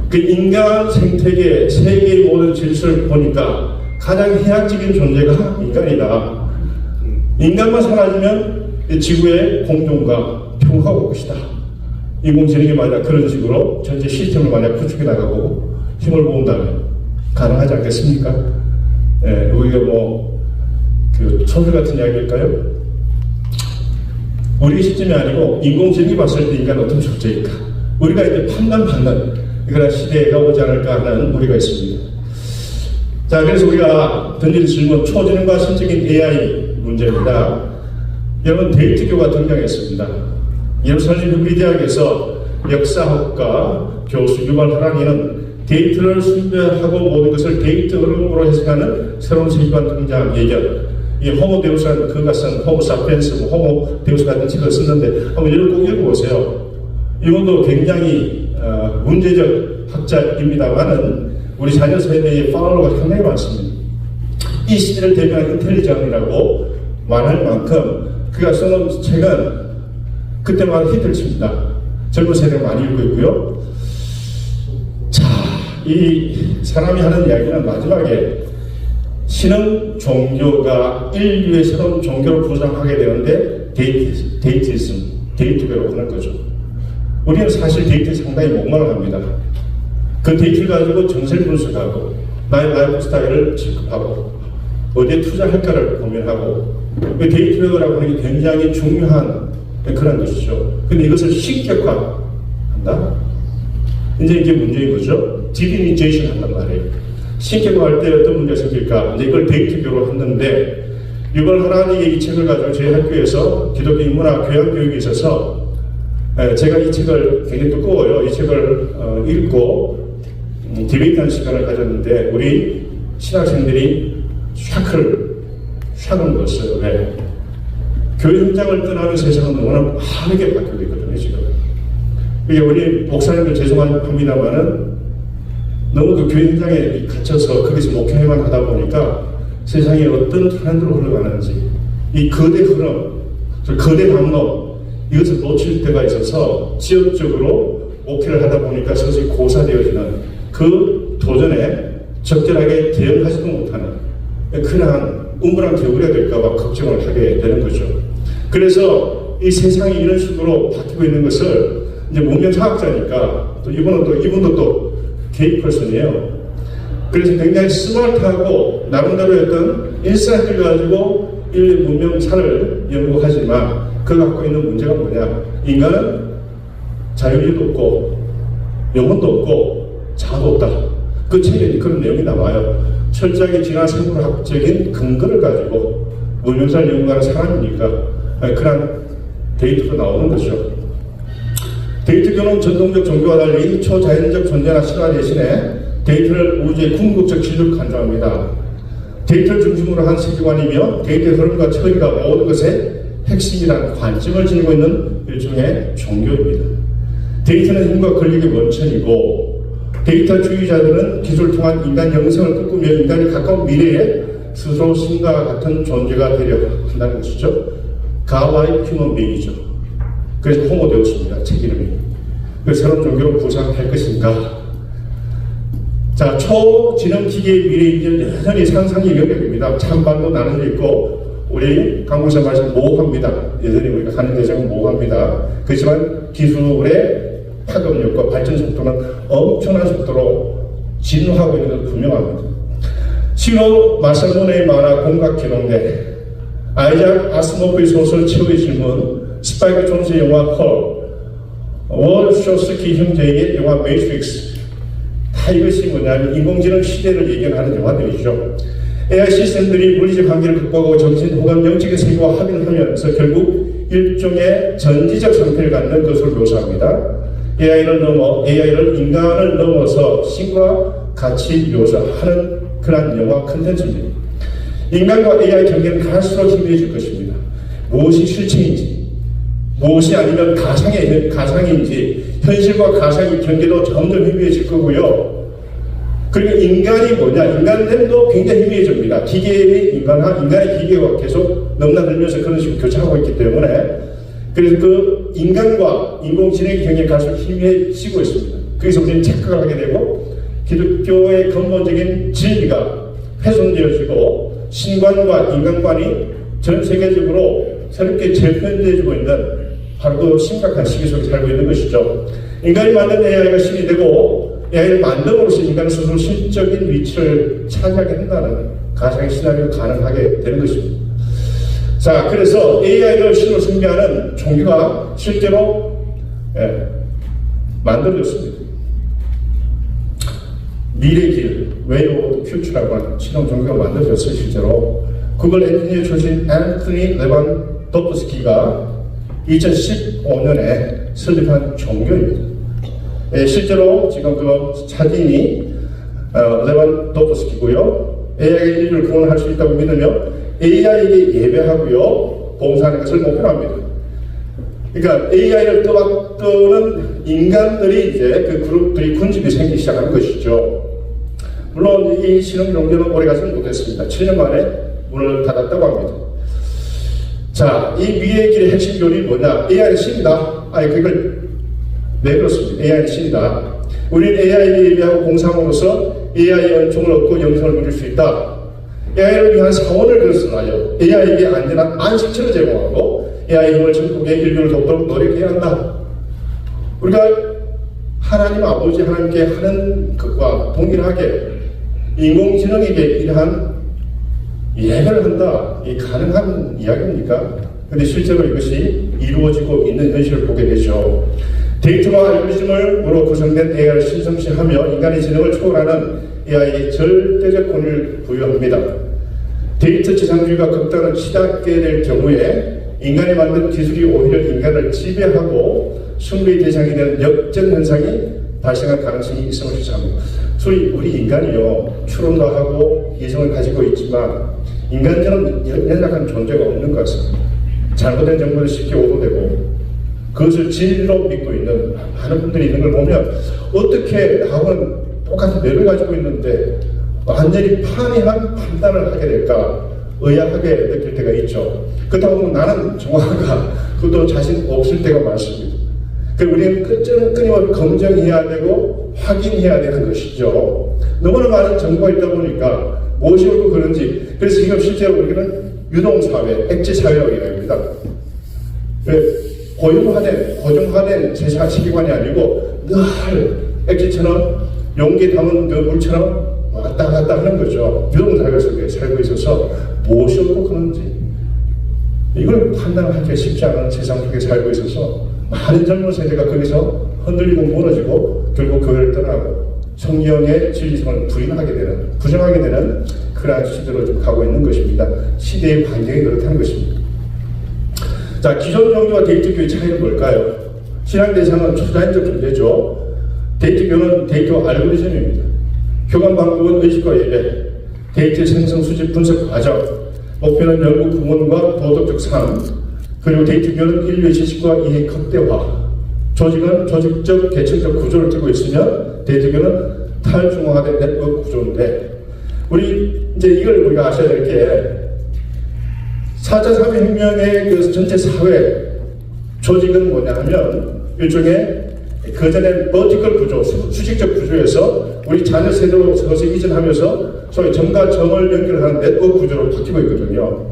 그 인간 생태계, 세계의 모든 질서를 보니까 가장 해악적인 존재가 인간이다. 인간만 사라지면 지구의 공존과 평화가 올 것이다. 인공지능이 만약 그런 식으로 전체 시스템을 만약 구축해 나가고 힘을 모은다면 가능하지 않겠습니까? 예, 우리가 그 소설 같은 이야기일까요? 우리 시점이 아니고 인공지능이 봤을 때 인간은 어떤 존재일까? 우리가 이제 판단받는 그런 시대가 오지 않을까 하는 우리가 있습니다. 자, 그래서 우리가 던진 질문, 초지능과 신적인 AI 문제입니다. 여러분, 데이트교가 등장했습니다. 예루살렘 국립대학에서 역사학과 교수 유발 하라니는 데이트를 숭배하고 모든 것을 데이트 흐름으로 해석하는 새로운 세계관 등장 예견. 이 호모 데우스라는 그가 쓴 호모 사피엔스, 호모 데우스 같은 책을 썼는데 한번 이걸 꼭 읽어보세요. 이분도 굉장히 문제적 학자입니다만은 우리 자녀 세대의 팔로워가 상당히 많습니다. 이 시대를 대표하는 인텔리전이라고 말할 만큼 그가 써놓은 책은 그때마다 히트를 칩니다. 젊은 세대가 많이 읽고 있고요. 자, 이 사람이 하는 이야기는 마지막에 신흥 종교가 인류의 새로운 종교를 부정하게 되는데 데이트이즘, 데이트교로 하는 거죠. 우리는 사실 데이트에 상당히 목말라 합니다. 그 데이트를 가지고 정세를 분석하고 나의 라이프 스타일을 체크하고 어디에 투자할까를 고민하고 데이트라고 하는 게 굉장히 중요한 그런 것이죠. 근데 이것을 신격화한다? 이제 이게 문제인 거죠. 디비니제이션 한단 말이에요. 신격화할 때 어떤 문제가 생길까? 이제 이걸 데이트교로 했는데 유발 하라니의 이 책을 가지고 저희 학교에서 기독교 인문학 교양 교육에 있어서 제가 이 책을 굉장히 두꺼워요. 이 책을 읽고 디베이트하는 시간을 가졌는데 우리 신학생들이 샥을 넣었어요. 네. 교회 현장을 떠나는 세상은 너무나 빠르게 바뀌고 있거든요, 지금. 이게 우리 목사님들 죄송합니다만은 너무 그 교회 현장에 갇혀서 거기서 목회만 하다 보니까 세상이 어떤 트렌드로 흘러가는지 이 거대 흐름, 거대 담론 이것을 놓칠 때가 있어서 지역적으로 목회를 하다 보니까 서서히 고사되어지는 그 도전에 적절하게 대응하지도 못하는 그러한 우물한 개구리가 될까봐 걱정을 하게 되는 거죠. 그래서 이 세상이 이런 식으로 바뀌고 있는 것을 이제 문명사학자니까 또 이분도 또 게이퍼슨이에요. 그래서 굉장히 스마트하고 나름대로의 어떤 인사이트를 가지고 인류 문명사를 연구하지만 그 갖고 있는 문제가 뭐냐? 인간은 자유의지도 없고 영혼도 없고 자아도 없다. 그 책에 그런 내용이 나와요. 철저하게 진화 생물학적인 근거를 가지고 문명사를 연구하는 사람이니까 그런 데이터도 나오는 거죠. 데이트교는 전통적 종교와 달리 초자연적 존재나 신화 대신에 데이트를 우주의 궁극적 진리로 간주합니다. 데이트를 중심으로 한 세계관이며 데이트의 흐름과 처리가 모든 것의 핵심이라는 관점을 지니고 있는 일종의 종교입니다. 데이트는 힘과 권력의 원천이고 데이터주의자들은 기술을 통한 인간 영성을 꿈꾸며 인간이 가까운 미래에 스스로 신과 같은 존재가 되려 한다는 것이죠. 가와이 휴먼 빙이죠. 그래서 호모 데우스입니다. 책 이름이. 그래서 새로운 종교로 부상할 것인가. 자, 초지능 기계의 미래인지는 여전히 상상의 영역입니다. 찬반도 나눠져 있고 우리 강목사 말씀 모호합니다. 여전히 우리가 가는 대상은 모호합니다. 그렇지만 기술의 파급력과 발전 속도는 엄청난 속도로 진화하고 있는 것은 분명합니다. 시로 마살모네의 만화 공각기록대, 아이작 아스모프의 소설 최후의 질문, 스파이크 존스의 영화 콜, 월쇼스키 형제의 영화 매트릭스, 다 이것이 뭐냐면 인공지능 시대를 예견하는 영화들이죠. AI 시스템들이 물리적 한계를 극복하고 정신 혹은 영적인 세계와 합의를 하면서 결국 일종의 전지적 상태를 갖는 것을 묘사합니다. AI를 인간을 넘어서 신과 같이 묘사하는 그런 영화 컨텐츠입니다. 인간과 AI 경계는 갈수록 희미해질 것입니다. 무엇이 실체인지, 무엇이 아니면 가상인지 현실과 가상의 경계도 점점 희미해질 거고요. 그리고 인간이 뭐냐? 인간됨도 굉장히 희미해집니다. 기계의 인간의 기계가 계속 넘나들면서 그런 식으로 교차하고 있기 때문에 그래서 그 인간과 인공지능의 경계가 갈수록 희미해지고 있습니다. 그래서 우리는 착각을 하게 되고 기독교의 근본적인 진리가 훼손되어지고 신관과 인간관이 전 세계적으로 새롭게 재편되어지고 있는 바로 그 심각한 시기 속에 살고 있는 것이죠. 인간이 만든 AI가 신이 되고 AI를 만듦으로써 인간은 스스로 신적인 위치를 차지하게 한다는 가상의 시나리오가 가능하게 되는 것입니다. 자, 그래서 AI를 신으로 숭배하는 종교가 실제로 만들어졌습니다. 미래의 길, Way of the Future라고 하는 신흥 종교가 만들어졌어요, 실제로. 그걸 엔지니어 출신 앤토니 레반도프스키가 2015년에 설립한 종교입니다. 실제로 지금 그 차진이 레반도프스키고요. AI가 인류를 구원할 수 있다고 믿으며 AI에게 예배하고요. 봉사하는 것을 목표로 합니다. 그러니까 AI를 떠받드는 인간들이 이제 그 그룹들이 군집이 생기기 시작한 것이죠. 물론 이 신흥 종교는 오래가지는 못했습니다. 7년 만에 문을 닫았다고 합니다. 자, 이 미래의 길의 핵심 교리는 뭐냐? AI는 신이다. 그걸 왜 그렇습니다. AI는 신이다. 우리는 AI에게 예배하고 봉사함으로써 AI의 은총을 얻고 영생을 누릴 수 있다. AI를 위한 사원을 그렸으나요. AI에게 안전한 안식처를 제공하고 AI 힘을 전국의 인류를 돕도록 노력해야 한다. 우리가 하나님 아버지 하나님께 하는 것과 동일하게 인공지능에게 이러한 예배를 한다. 이 가능한 이야기입니까? 근데 실제로 이것이 이루어지고 있는 현실을 보게 되죠. 데이터와 알고리즘으로 구성된 AI를 신성시하며 인간의 지능을 초월하는 AI에 절대적 권위를 부여합니다. 데이터 지상주의가 극단을 치닫게 될 경우에 인간이 만든 기술이 오히려 인간을 지배하고 숭배의 대상이 되는 역전 현상이 발생할 가능성이 있음을 주장합니다. 소위 우리 인간이요, 추론도 하고 이성을 가지고 있지만 인간처럼 연약한 존재가 없는 것 같습니다. 잘못된 정보를 쉽게 오도되고 그것을 진리로 믿고 있는 많은 분들이 있는 걸 보면 어떻게 나하고는 똑같은 뇌를 가지고 있는데 완전히 판이한 판단을 하게 될까 의아하게 느낄 때가 있죠. 그렇다고 보면 나는 정확하가 그것도 자신 없을 때가 많습니다. 그리고 우리는 끊임없이 검증해야 되고 확인해야 되는 것이죠. 너무나 많은 정보가 있다 보니까 무엇이 옳고 그런지, 그래서 지금 실제로 우리는 유동사회, 액지사회라고 이야기합니다. 고정화된 세계관이 아니고 늘 액지처럼 용기에 담은 그 물처럼 왔다 갔다 하는 거죠. 유동사회 속에 살고 있어서 무엇이 옳고 그런지 이걸 판단하기가 쉽지 않은 세상 속에 살고 있어서 많은 젊은 세대가 거기서 흔들리고 무너지고 결국 교회를 떠나고 성경의 진리성을 부정하게 되는 그러한 시대로 좀 가고 있는 것입니다. 시대의 반경이 그렇다는 것입니다. 자, 기존 종교와 데이터교의 차이는 뭘까요? 신앙 대상은 초자연적 존재죠. 데이터교는 데이터 알고리즘입니다. 교감 방법은 의식과 예배, 데이터 생성, 수집, 분석 과정, 목표는 연구, 구원과 도덕적 삶, 그리고 데이터교는 인류의 지식과 이해 극대화, 조직은 조직적, 계층적 구조를 띠고 있으면 데이터교는 탈중앙화된 네트워크 구조인데, 이걸 우리가 아셔야 될 게, 4차 산업혁명의 그 전체 사회 조직은 뭐냐 하면, 일종의 그전엔 버티컬 구조, 수직적 구조에서 우리 자녀 세대로 서서히 이전하면서 소위 점과 점을 연결하는 네트워크 구조로 바뀌고 있거든요.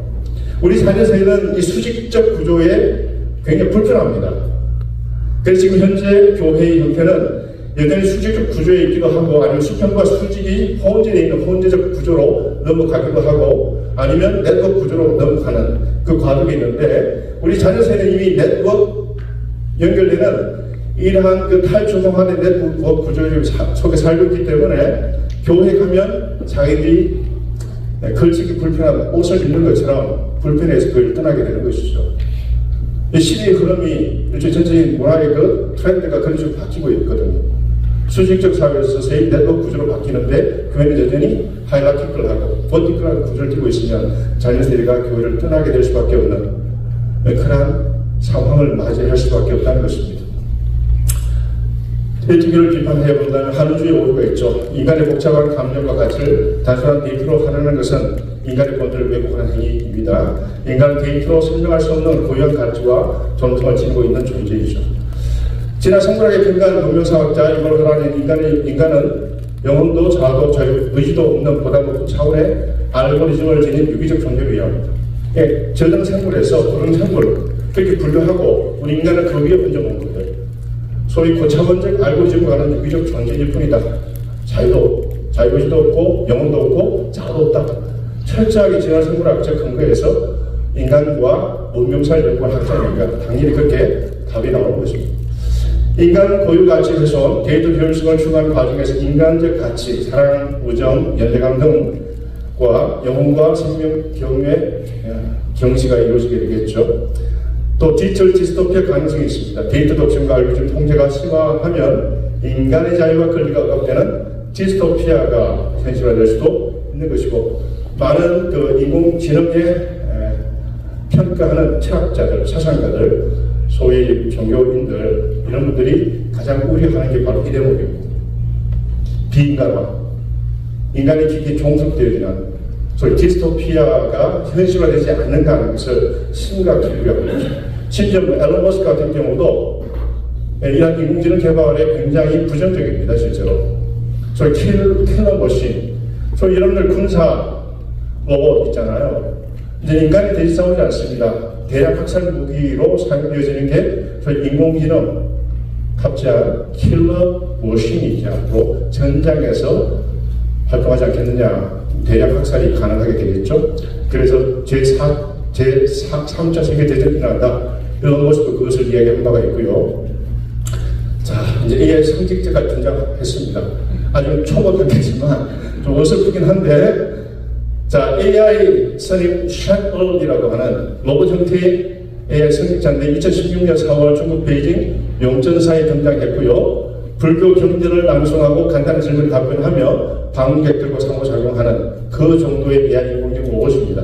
우리 자녀 세대는 이 수직적 구조에 굉장히 불편합니다. 그래서 지금 현재 교회의 형태는 여전히 수직적 구조에 있기도 하고, 아니면 수평과 수직이 혼재되어 있는 혼재적 구조로 넘어가기도 하고, 아니면 네트워크 구조로 넘어가는 그 과정이 있는데, 우리 자녀 세대는 이미 네트워크 연결되는 이러한 그 탈중앙화된 네트워크 구조 속에 살고 있기 때문에 교회 가면 자기들이 걸치기 불편한 옷을 입는 것처럼 불편해서 그걸 떠나게 되는 것이죠. 이 시대의 흐름이 전체적인 문화의 그 트렌드가 그런 식으로 바뀌고 있거든요. 수직적 사회에서 서서히 네트워크 구조로 바뀌는데 교회는 여전히 하이라키컬하고 버티컬한 구조를 띠고 있으면 자녀 세대가 교회를 떠나게 될 수밖에 없는 그러한 상황을 맞이할 수밖에 없다는 것입니다. 일주기를 비판해 본다면 한우주의 오류가 있죠. 인간의 복잡한 감정과 가치를 단순한 데이터로 활용하는 것은 인간의 본질을 왜곡하는 행위입니다. 인간은 데이터로 설명할 수 없는 고유한 가치와 전통을 지니고 있는 존재이죠. 지난 생물학에 근거한 문명사학자 이걸 하라는 인간은 영혼도 자아도 자유, 의지도 없는 보다 높은 차원의 알고리즘을 지닌 유기적 존재로 이해합니다. 예, 저등 생물에서 고등 생물 그렇게 분류하고 우리 인간은 그 위에 얹어놓은 거예요. 소위 고차원적 알고리즘을 가는 유기적 존재일 뿐이다. 자유의지도 없고 영혼도 없고 자아도 없다. 철저하게 지난 생물학적 근거에서 인간과 문명사를 연구한 학자니까 당연히 그렇게 답이 나오는 것입니다. 인간 고유 가치 훼손, 데이터 효율성을 추구하는 과정에서 인간적 가치, 사랑, 우정, 연대감 등과 영혼과 생명 경의 경시가 이루어지게 되겠죠. 또 디지털 디스토피아 가능성이 있습니다. 데이터 독점과 알고리즘 통제가 심화하면 인간의 자유와 권리가 억압되는 디스토피아가 현실화될 수도 있는 것이고, 많은 그 인공지능에 평가하는 철학자들, 사상가들, 소위 종교인들 이런 분들이 가장 우려하는 게 바로 이 대목입니다. 비인간화, 인간이 깊이 종속되어 있는 소위 디스토피아가 현실화되지 않는가 하는 것을 심각히 우려하고 있습니다. 심지어 앨런 머스크 같은 경우도 이러한 인공지능 개발에 굉장히 부정적입니다. 실제로 소위 킬러 머신, 소위 여러분들 군사 로봇 있잖아요. 이제 인간이 대지 싸우지 않습니다. 대량 학살 무기로 사용되어지는 게 소위 인공지능 탑재한 킬러 머신이지 않고 전장에서 활동하지 않겠느냐. 대량 학살이 가능하게 되겠죠. 그래서 제3차 세계대전이 일어난다. 이런 모습도 그것을 이야기한 바가 있고요. 자, 이제 AI 상징제가 등장했습니다. 아주 초보하겠지만 좀 어설프긴 한데, 자, AI 선임 샤클이라고 하는 로봇 형태의 AI 성직자인데 2016년 4월 중국 베이징 용전사에 등장했고요. 불교 경전을 낭송하고 간단한 질문에 답변하며 방문객들과 상호작용하는 그 정도의 AI 인공지능 로봇입니다.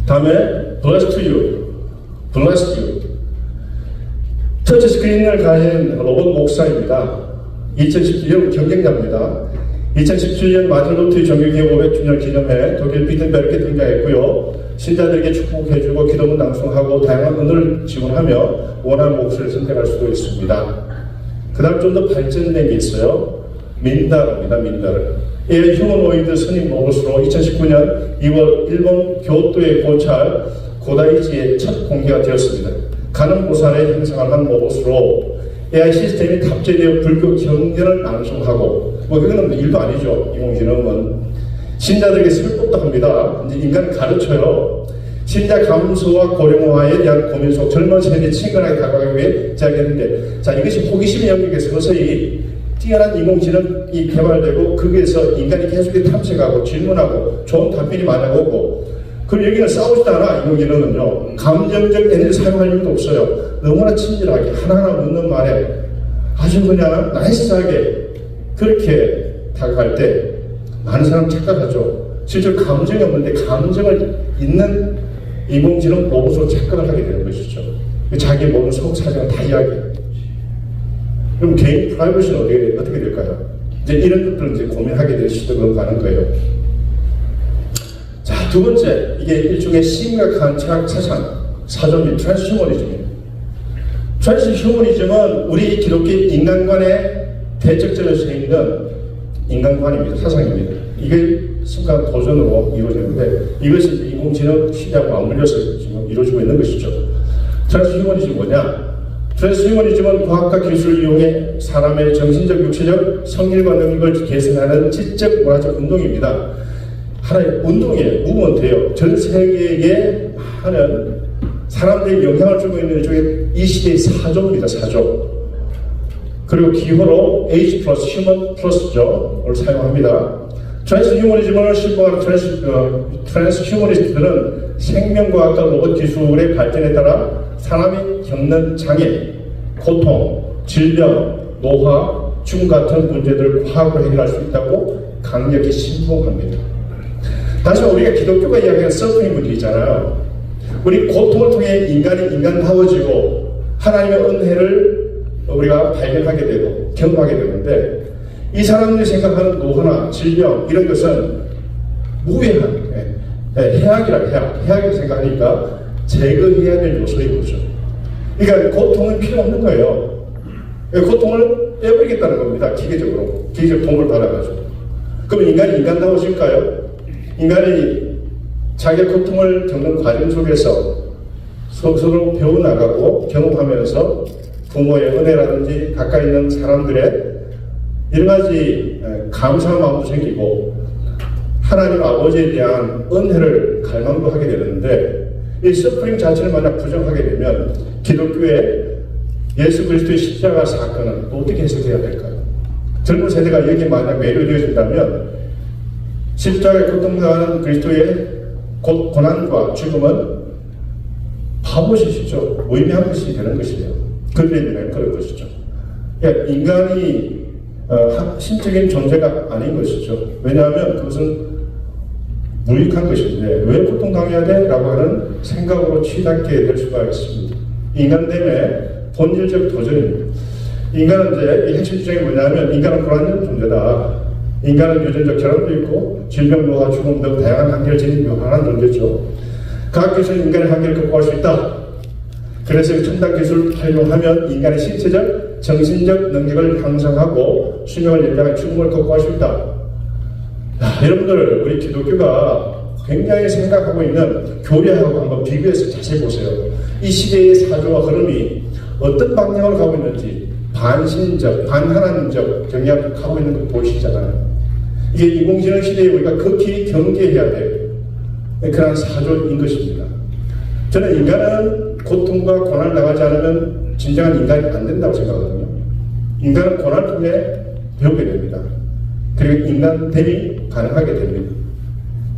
다음에 Bless You. 터치 스크린을 가진 로봇 목사입니다. 2017년 경쟁자입니다. 2017년 마틴 루터의 종교개혁 500주년 기념해 독일 비텐베르크에 등장했고요. 신자들에게 축복해주고 기도문 낭송하고 다양한 은혜를 지원하며 원하는 목소리를 선택할 수도 있습니다. 그 다음 좀 더 발전된 게 있어요. 민다르입니다. 민다르. AI 휴머노이드 선임 로봇으로 2019년 2월 일본 교토의 고찰 고다이지에 첫 공개가 되었습니다. 가늠보살의 형상을 한 로봇으로 AI 시스템이 탑재되어 불교 경전을 낭송하고, 이거는 일도 아니죠. 인공지능은 신자들에게 설법도 합니다. 이제 인간을 가르쳐요. 신자 감수와 고령화에 대한 고민 속 젊은 세대에 친근하게 다가가기 위해 제작했는데, 자, 이것이 호기심의 영역에 서서히 뛰어난 인공지능이 개발되고 거기에서 인간이 계속 탐색하고 질문하고 좋은 답변이 많이 오고, 그리고 여기는 싸우지도 않아. 인공지능은요, 감정적 에너지를 사용할 이유도 없어요. 너무나 친절하게 하나하나 묻는 말에 아주 그냥 나이스하게 그렇게 다가갈 때 많은 사람 착각하죠. 실제로 감정이 없는데 감정을 있는 인공지능 로봇으로 착각을 하게 되는 것이죠. 자기 모든 속 사정을 다 이야기해요. 그럼 개인 프라이버시는 어떻게 될까요? 이제 이런 것들을 이제 고민하게 될 시도가 가는 거예요. 자, 두 번째, 이게 일종의 심각한 철학 사전이 트랜스휴머니즘입니다. 트랜스휴머니즘은 우리 기독교 인간관의 대적점에서 있는 인간관입니다. 사상입니다. 이게 순간 도전으로 이루어지는데 이것이 인공지능 시대하고 맞물려서 지금 이루어지고 있는 것이죠. 트랜스휴머니즘이 뭐냐? 트랜스휴머니즘은 과학과 기술을 이용해 사람의 정신적, 육체적 성질과 능력을 개선하는 지적 문화적 운동입니다. 하나의 운동이에요. 무브먼트예요. 전 세계에 많은 사람들에게 영향을 주고 있는 일종의 이 시대의 사조입니다. 사조. 그리고 기호로 H 플러스 휴먼 플러스를 사용합니다. 트랜스휴머니즘을 신봉하는 트랜스휴머니스트들은 생명과학과 로봇 기술의 발전에 따라 사람이 겪는 장애, 고통, 질병, 노화, 죽음 같은 문제들을 과학으로 해결할 수 있다고 강력히 신봉합니다. 다시 우리가 기독교가 이야기하는 서프링 문제 있잖아요. 우리 고통을 통해 인간이 인간다워지고 하나님의 은혜를 우리가 발견하게 되고 경험하게 되는데, 이 사람들이 생각하는 노화나 질병 이런 것은 무해한 해악이라고 생각하니까 제거해야 될 요소인 거죠. 그러니까 고통은 필요 없는 거예요. 고통을 빼버리겠다는 겁니다. 기계적 도움을 받아가지고. 그럼 인간이 인간다워질까요? 인간이 자기의 고통을 겪는 과정 속에서 서로 배워나가고 경험하면서 부모의 은혜라든지 가까이 있는 사람들의 여러 가지 감사한 마음도 생기고 하나님 아버지에 대한 은혜를 갈망도 하게 되는데, 이 서프링 자체를 만약 부정하게 되면 기독교의 예수 그리스도의 십자가 사건은 또 어떻게 해석해야 될까요? 젊은 세대가 여기에 만약 매료되어진다면 십자가에 고통당하는 그리스도의 고난과 죽음은 바보짓이죠. 무의미한 것이 되는 것이에요. 그들에게는 그런 것이죠. 인간이 신적인 존재가 아닌 것이죠. 왜냐하면 그것은 무익한 것인데 왜 고통당해야 돼? 라고 하는 생각으로 치닫게 될 수가 있습니다. 인간됨의 본질적 도전입니다. 인간은 이제 이 핵심 주장이 뭐냐면, 인간은 불완전 존재다. 인간은 유전적 결함도 있고 질병, 노화, 죽음 등 다양한 한계를 지닌 묘한 존재죠. 과학기술은 인간의 한계를 극복할 수 있다. 그래서 첨단 기술을 활용하면 인간의 신체적, 정신적 능력을 향상하고 수명을 연장해 죽음을 극복할 수 있다. 여러분들, 우리 기독교가 굉장히 생각하고 있는 교리하고 한번 비교해서 자세히 보세요. 이 시대의 사조와 흐름이 어떤 방향으로 가고 있는지, 반신적, 반하나님적 경향을 가고 있는 걸 보시잖아요. 이게 인공지능 시대에 우리가 극히 경계해야 될 그런 사조인 것입니다. 저는 인간은 고통과 고난을 당하지 않으면 진정한 인간이 안 된다고 생각하거든요. 인간은 고난을 통해 배우게 됩니다. 그리고 인간됨이 가능하게 됩니다.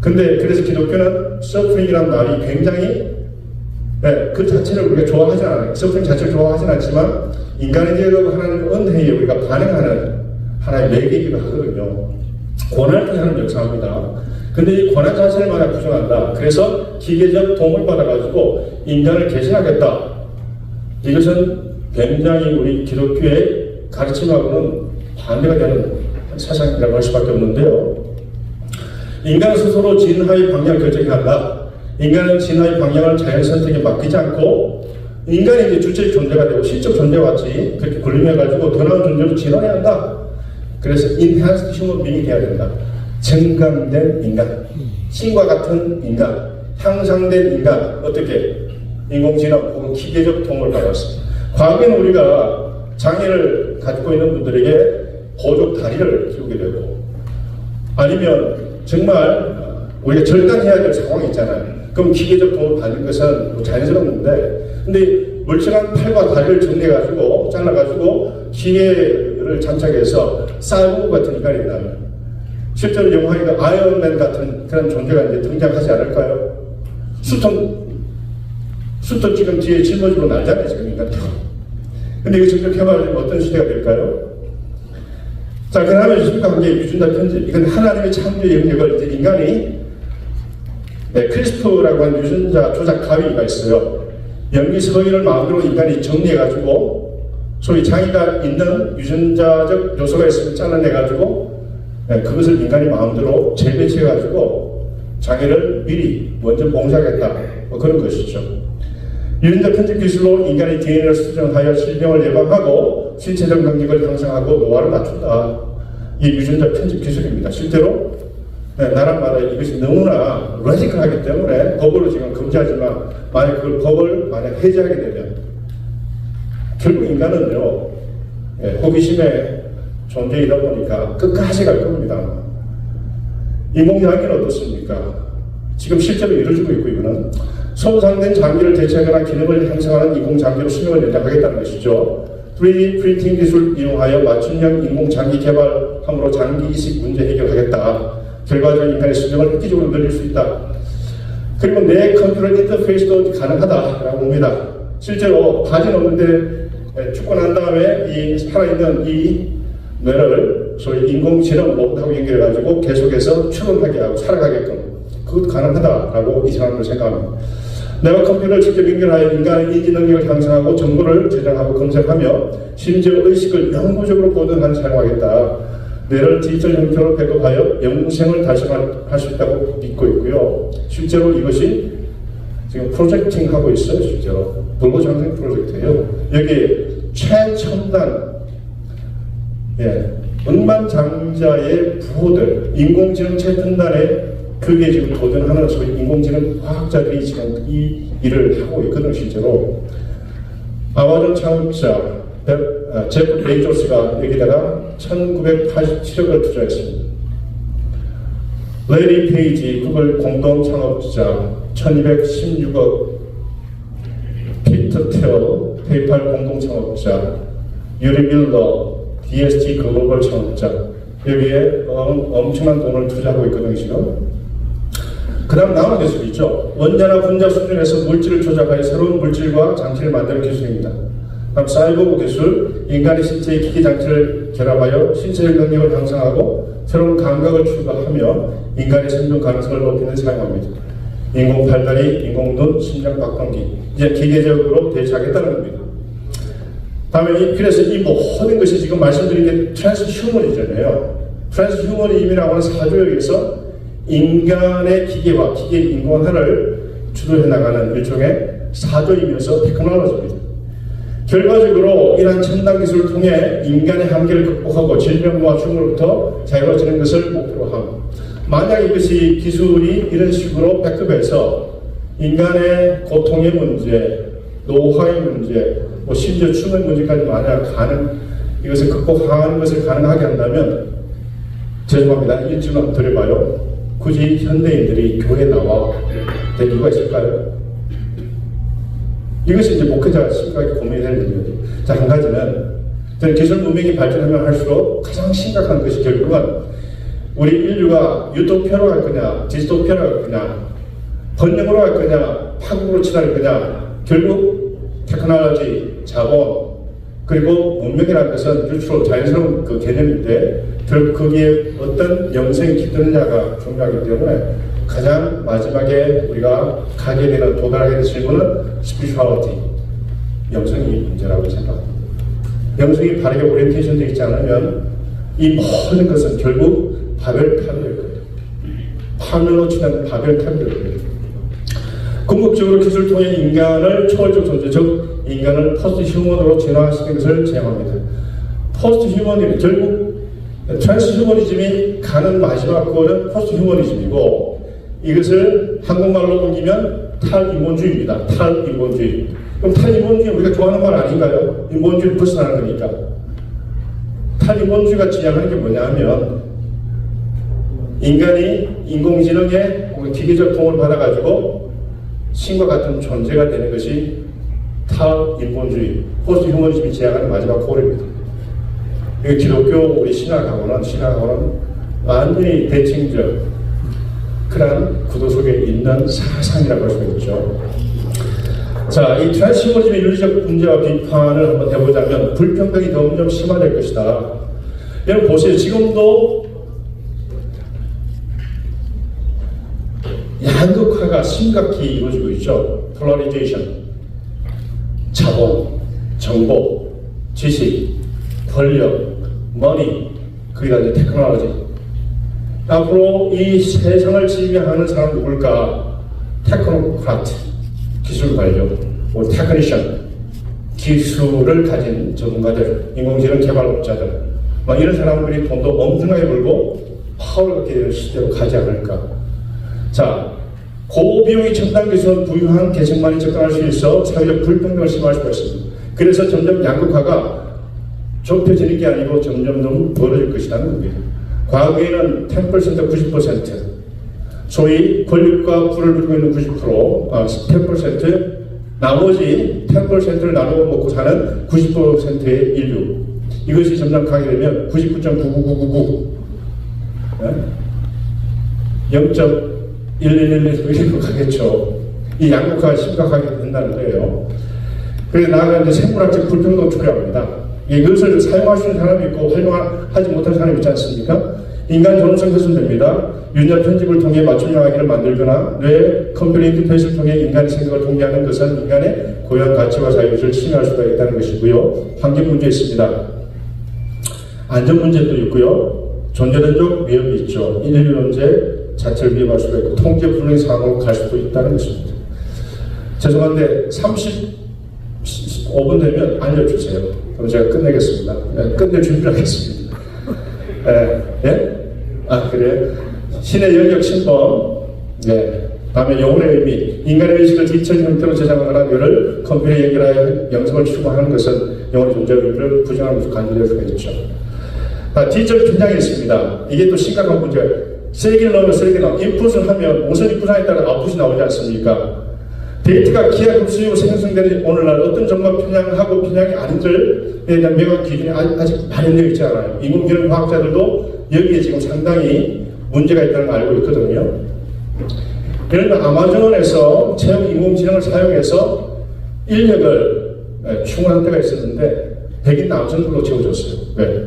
근데 그래서 기독교는 서프링이라는 말이 굉장히 그 자체를 우리가 좋아하지 않아요. 서프링 자체를 좋아하지는 않지만 인간에게로 하나님의 은혜에 우리가 반응하는 하나의 매개이기도 하거든요. 고난을 통해 하는 역사입니다. 근데 이 고난 자체를 만약 부정한다. 그래서 기계적 도움을 받아가지고 인간을 개신하겠다. 이것은 굉장히 우리 기독교의 가르침하고는 반대가 되는 사상이라고 할 수밖에 없는데요. 인간은 스스로 진화의 방향을 결정한다. 인간은 진화의 방향을 자연 선택에 맡기지 않고 인간이 이제 주체적 존재가 되고 실적 존재와 같이 그렇게 군림해가지고 더 나은 존재로 진화해야 한다. 그래서 enhanced human being이 돼야 된다. 증강된 인간, 신과 같은 인간, 향상된 인간, 어떻게 인공지능 혹은 기계적 도움을 받았습니다. 과거에는 우리가 장애를 가지고 있는 분들에게 보조 다리를 키우게 되고, 아니면 정말 우리가 절단해야 될 상황이 있잖아요. 그럼 기계적 도움을 받는 것은 자연스러운데, 근데 멀쩡한 팔과 다리를 정리해가지고 잘라가지고 기계를 장착해서 사이보그 같은 인간이 있다면 실제로 영화에 아이언맨 같은 그런 존재가 이제 등장하지 않을까요? 수ton 지금 뒤에 짊어지고 날잖아요, 지금 인간. 근데 이거 직접 해봐야지 어떤 시대가 될까요? 자, 그 다음에 심각한 게 유전자 편집. 이건 하나님의 창조의 영역을 이제 인간이 크리스프라고 하는 유전자 조작 가위가 있어요. 염기 서열을 마음대로 인간이 정리해가지고 소위 장애가 있는 유전자적 요소가 있으면 잘라내가지고 그것을 인간이 마음대로 재배치해가지고 장애를 미리 먼저 봉사하겠다. 뭐 그런 것이죠. 유전자 편집 기술로 인간의 DNA를 수정하여 질병을 예방하고 신체적 능력을 향상하고 노화를 낮춘다. 이 유전자 편집 기술입니다. 실제로 나라마다 이것이 너무나 라디컬하기 때문에 법으로 지금 금지하지만 만약 그걸 법을 만약 해제하게 되면 결국 인간은요 호기심의 존재이다 보니까 끝까지 갈 겁니다. 인공장기는 어떻습니까? 지금 실제로 이루어지고 있고, 이거는 손상된 장기를 대체하거나 기능을 향상하는 인공장기로 수명을 연장하겠다는 것이죠. 3D 프린팅 기술 이용하여 맞춤형 인공장기 개발함으로 장기 이식 문제 해결하겠다. 결과적으로 인간의 수명을 획기적으로 늘릴 수 있다. 그리고 내 컴퓨터 인터페이스도 가능하다라고 봅니다. 실제로 바지는 없는데 죽고 난 다음에 이 살아있는 이 뇌를 소위 인공지능 로봇하고 연결해가지고 계속해서 출근하게 하고 살아가게끔 그것도 가능하다라고 이 사람들 생각합니다. 내가 컴퓨터를 직접 연결하여 인간의 인지 능력을 향상하고 정보를 저장하고 검색하며 심지어 의식을 영구적으로 보존하는 사용하겠다. 뇌를 디지털 형태로 백업하여 영생을 달성할 수 있다고 믿고 있고요. 실제로 이것이 지금 프로젝팅 하고 있어요. 실제로 불고장생 프로젝트예요. 여기 최첨단 억만장자의 부호들, 인공지능 최첨단에 그게 지금 도전하는 소위 인공지능 과학자들이 지금 이 일을 하고 있거든요. 실제로 아마존 창업자 제프 베이조스가 여기다가 1987억을 투자했습니다. 레리 페이지 구글 공동 창업자 1216억, 피터 텔 페이팔 공동 창업자, 유리 밀러 DST 글로벌 창업자, 여기에 엄청난 돈을 투자하고 있거든요. 지금 그 다음 남은 기술이 있죠. 원자나 분자 수준에서 물질을 조작하여 새로운 물질과 장치를 만드는 기술입니다. 다음 사이보그 기술, 인간의 신체의 기기 장치를 결합하여 신체의 능력을 향상하고 새로운 감각을 추가하며 인간의 생존 가능성을 높이는 사용합니다. 인공 팔다리, 인공 눈, 심장 박동기, 이제 기계적으로 대체하겠다는 겁니다. 다음에 그래서 이 모든 것이 지금 말씀드린 게 트랜스휴머니즘이에요. 트랜스휴머니즘이라고 하는 사조역에서 인간의 기계와 기계 인공화를 주도해 나가는 일종의 사조이면서 테크놀로지입니다. 결과적으로 이러한 첨단 기술을 통해 인간의 한계를 극복하고 질병과 죽음으로부터 자유로워지는 것을 목표로 함. 만약 이것이 기술이 이런 식으로 백업해서 인간의 고통의 문제, 노화의 문제, 심지어 죽음의 문제까지 만약 이것을 극복하는 것을 가능하게 한다면 죄송합니다. 이 질문 한번 드려봐요. 굳이 현대인들이 교회에 나와 될 이유가 있을까요? 이것이 이제 목회자가 심각하게 고민해야 되는 거죠. 자, 한 가지는 저는 기술 문명이 발전하면 할수록 가장 심각한 것이 결국은 우리 인류가 유토피아로 갈 거냐, 디스토피아로 갈 거냐, 번영으로 갈 거냐, 파국으로 치달을 거냐. 결국 테크놀로지, 자본, 그리고 문명이라는 것은 유추로 자연스러운 그 개념인데 결국 거기에 어떤 영생이 깃드느냐가 중요하기 때문에 가장 마지막에 우리가 가게 되는 도달하게 되는 질문은 spirituality, 영성이 문제라고 생각합니다. 영성이 바르게 오리엔테이션 되어 있지 않으면 이 모든 것은 결국 바벨탑이 될 거예요. 파멸로 치는 바벨탑이 될 거예요. 궁극적으로 기술을 통해 인간을 초월적 존재, 즉 인간을 포스트 휴먼으로 진화시키는 것을 제안합니다. 포스트 휴머니즘, 결국 트랜스 휴머니즘이 가는 마지막 골은 포스트 휴머니즘이고 이것을 한국말로 옮기면 탈인본주의입니다. 탈인본주의. 그럼 탈인본주의 우리가 좋아하는 말 아닌가요? 인본주의를 벗어나는 거니까. 탈인본주의가 지향하는 게 뭐냐 하면 인간이 인공지능의 기계적 도움을 받아가지고 신과 같은 존재가 되는 것이 탈인본주의, 포스트 휴머니즘이 지향하는 마지막 골입니다. 이 기독교 우리 신학하고는 완전히 대칭적 그런 구도 속에 있는 사상이라고 할 수 있죠. 자, 이 트랜스휴머니즘의 윤리적 문제와 비판을 한번 해보자면 불평등이 점점 심화될 것이다. 여러분 보세요. 지금도 양극화가 심각히 이루어지고 있죠. 폴라리제이션, 자본, 정보, 지식, 권력, 머니, 거기다 이제 테크놀로지. 앞으로 이 세상을 지배하는 사람 누굴까? 테크노크라트, 기술 관료, 테크니션, 기술을 가진 전문가들, 인공지능 개발업자들, 이런 사람들이 돈도 엄청나게 벌고 파워를 갖게 되는 시대로 가지 않을까. 자, 고비용의 첨단 기술은 부유한 계층만이 접근할 수 있어 사회적 불평등을 심화할 수가 있습니다. 그래서 점점 양극화가 좁혀지는 게 아니고 점점 더 벌어질 것이라는 겁니다. 과거에는 10%, 90%, 소위 권력과 부를 누리고 있는 10%, 나머지 10%를 나누어 먹고 사는 90%의 인류. 이것이 점점 가게 되면 99.99999, 0.1111 이렇게 가겠죠. 이 양극화가 심각하게 된다는 거예요. 그래서 나아가 이제 생물학적 불평등 초래합니다. 이것을 사용할 수 있는 사람이 있고 활용하지 못한 사람이 있지 않습니까? 인간 존엄성 훼손됩니다. 윤활 편집을 통해 맞춤 이야기를 만들거나 뇌 컴퓨터 인터페이스를 통해 인간의 생각을 통제하는 것은 인간의 고유한 가치와 자유를 침해할 수가 있다는 것이고요. 환경 문제 있습니다. 안전 문제도 있고요. 존재론적 위협이 있죠. 인류 존재 자체를 위협할 수가 있고 통제 불능의 상황으로 갈 수도 있다는 것입니다. 죄송한데 35분 되면 알려주세요. 그럼 제가 끝내겠습니다. 끝낼 준비를 하겠습니다. 예? 아, 그래요? 신의 영역 신범, 네. 다음에 영혼의 의미, 인간의 의식을 디지털 형태로 제작하거나 이를 컴퓨터에 연결하여 영성을 추구하는 것은 영혼의 존재의 의미를 부정하면서 간주될 수가 있죠. 디지털 편향이 있습니다. 이게 또 심각한 문제예요. 쓰레기를 넣으면 쓰레기 나오고, 인풋을 하면 무슨 인풋에 따라 아웃풋이 나오지 않습니까? 데이터가 기하급수적으로 생성되는 오늘날 어떤 정보가 편향하고 편향이 아닌지에 대한 명확한 기준이 아직 마련되어 있지 않아요. 인공지능 과학자들도 여기에 지금 상당히 문제가 있다는 걸 알고 있거든요. 예를 들어 아마존에서 체험 인공지능을 사용해서 인력을 충원한 때가 있었는데 백인 남성들로 채워졌어요. 왜?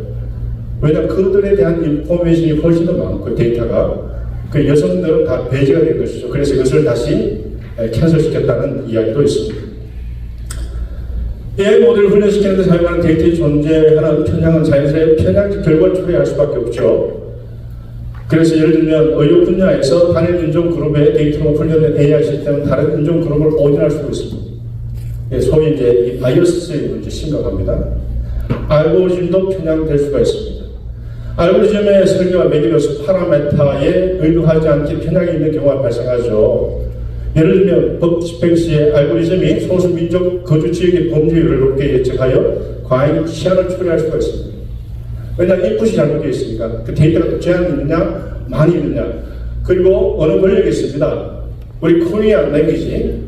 왜냐하면 그들에 대한 인포메이션이 훨씬 더 많고 데이터가 그 여성들은 다 배제가 된 것이죠. 그래서 이것을 다시 캔슬시켰다는 이야기도 있습니다. AI 모델을 훈련시키는 데 사용하는 데이터에 존재하는 편향은 자연스레 편향적 결과를 초래할 수밖에 없죠. 그래서 예를 들면 의료 분야에서 단일 인종 그룹의 데이터로 훈련된 AI 시스템은 다른 인종 그룹을 오인할 수도 있습니다. 소위 이제 이 바이어스의 문제 심각합니다. 알고리즘도 편향될 수가 있습니다. 알고리즘의 설계와 매기로서 파라메타에 의도하지 않게 편향이 있는 경우가 발생하죠. 예를 들면 법 집행 시에 알고리즘이 소수민족 거주 지역의 범죄율을 높게 예측하여 과잉 시한을 초래할 수가 있습니다. 왜냐하면 인풋이 잘못되어 있으니까 그 데이터가 제한이 있느냐 많이 있느냐 그리고 어느 권력이 있습니다. 우리 코리안 랭귀지,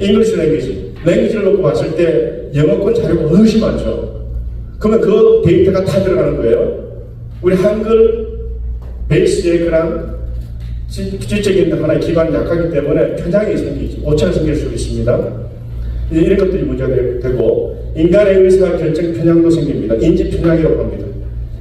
잉글리시 랭귀지를 놓고 봤을 때 영어권 자료가 훨씬 많죠. 그러면 그 데이터가 다 들어가는 거예요. 우리 한글 베이스의 그런 지적인 하나의 기반이 약하기 때문에 편향이 생기지, 오차가 생길 수 있습니다. 이런 것들이 문제가 되고, 인간의 의사 결정 편향도 생깁니다. 인지 편향이라고 합니다.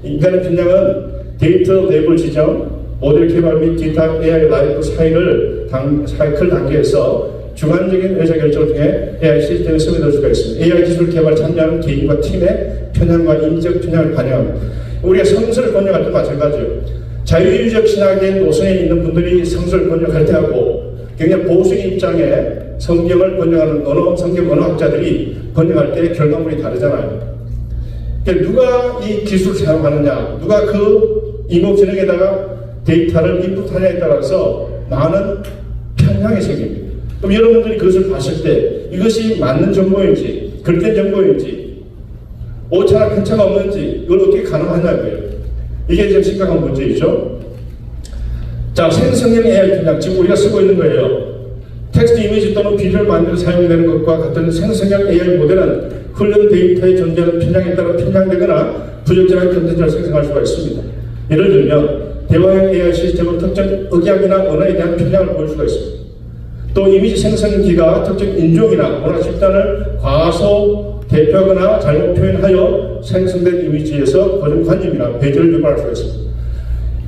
인간의 편향은 데이터 레벨 지정, 모델 개발 및 기타 AI 라이프 사이클 단계에서 주관적인 의사결정을 통해 AI 시스템에 스며들 수가 있습니다. AI 기술 개발 참여하는 개인과 팀의 편향과 인지적 편향을 반영합니다. 우리가 성서를 번역할 때 마찬가지예요. 자유주의적 신학의 노선에 있는 분들이 성서를 번역할 때 하고 굉장히 보수의 입장에 성경을 번역하는 성경 언어학자들이 번역할 때 결과물이 다르잖아요. 그러니까 누가 이 기술을 사용하느냐, 누가 그 인공지능에다가 데이터를 인풋하냐에 따라서 많은 편향이 생깁니다. 그럼 여러분들이 그것을 봤을 때 이것이 맞는 정보인지, 그릇된 정보인지, 오차나 편차가 없는지 이걸 어떻게 가능하냐고요. 이게 지금 심각한 문제이죠. 자, 생성형 AI 편향 지금 우리가 쓰고 있는 거예요. 텍스트 이미지 또는 비디오를 만들어 사용되는 것과 같은 생성형 AI 모델은 훈련 데이터에 존재하는 편향에 따라 편향되거나 부적절한 컨텐츠를 생성할 수가 있습니다. 예를 들면 대화형 AI 시스템은 특정 억양이나 언어에 대한 편향을 보일 수가 있습니다. 또 이미지 생성기가 특정 인종이나 문화 집단을 과소 대표하거나 잘못 표현하여 생성된 이미지에서 고정관념이나 배제를 유발할 수가 있습니다.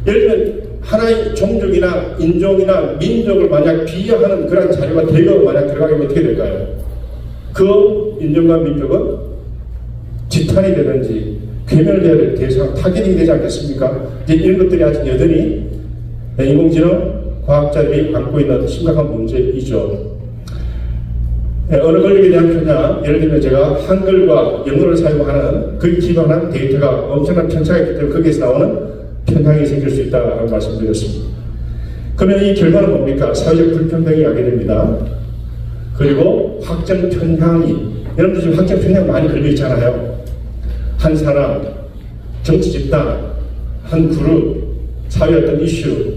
예를 들면 하나의 종족이나 인종이나 민족을 만약 비하하는 그런 자료가 대거 만약 들어가게 되면 어떻게 될까요? 그 인종과 민족은 지탄이 되든지 괴멸되어야 될 대상, 타겟이 되지 않겠습니까? 이제 이런 것들이 아직 여전히 인공지능 과학자들이 안고 있는 심각한 문제이죠. 언어 권력에 대한 편향, 예를 들면 제가 한글과 영어를 사용하는 그 기반한 데이터가 엄청난 편차가 있기 때문에 거기에서 나오는 편향이 생길 수 있다는 말씀드렸습니다. 그러면 이 결과는 뭡니까? 사회적 불평등이 야기 됩니다. 그리고 확정 편향이, 여러분들 지금 확정 편향 많이 걸려 있잖아요. 한 사람, 정치 집단, 한 그룹, 사회 어떤 이슈.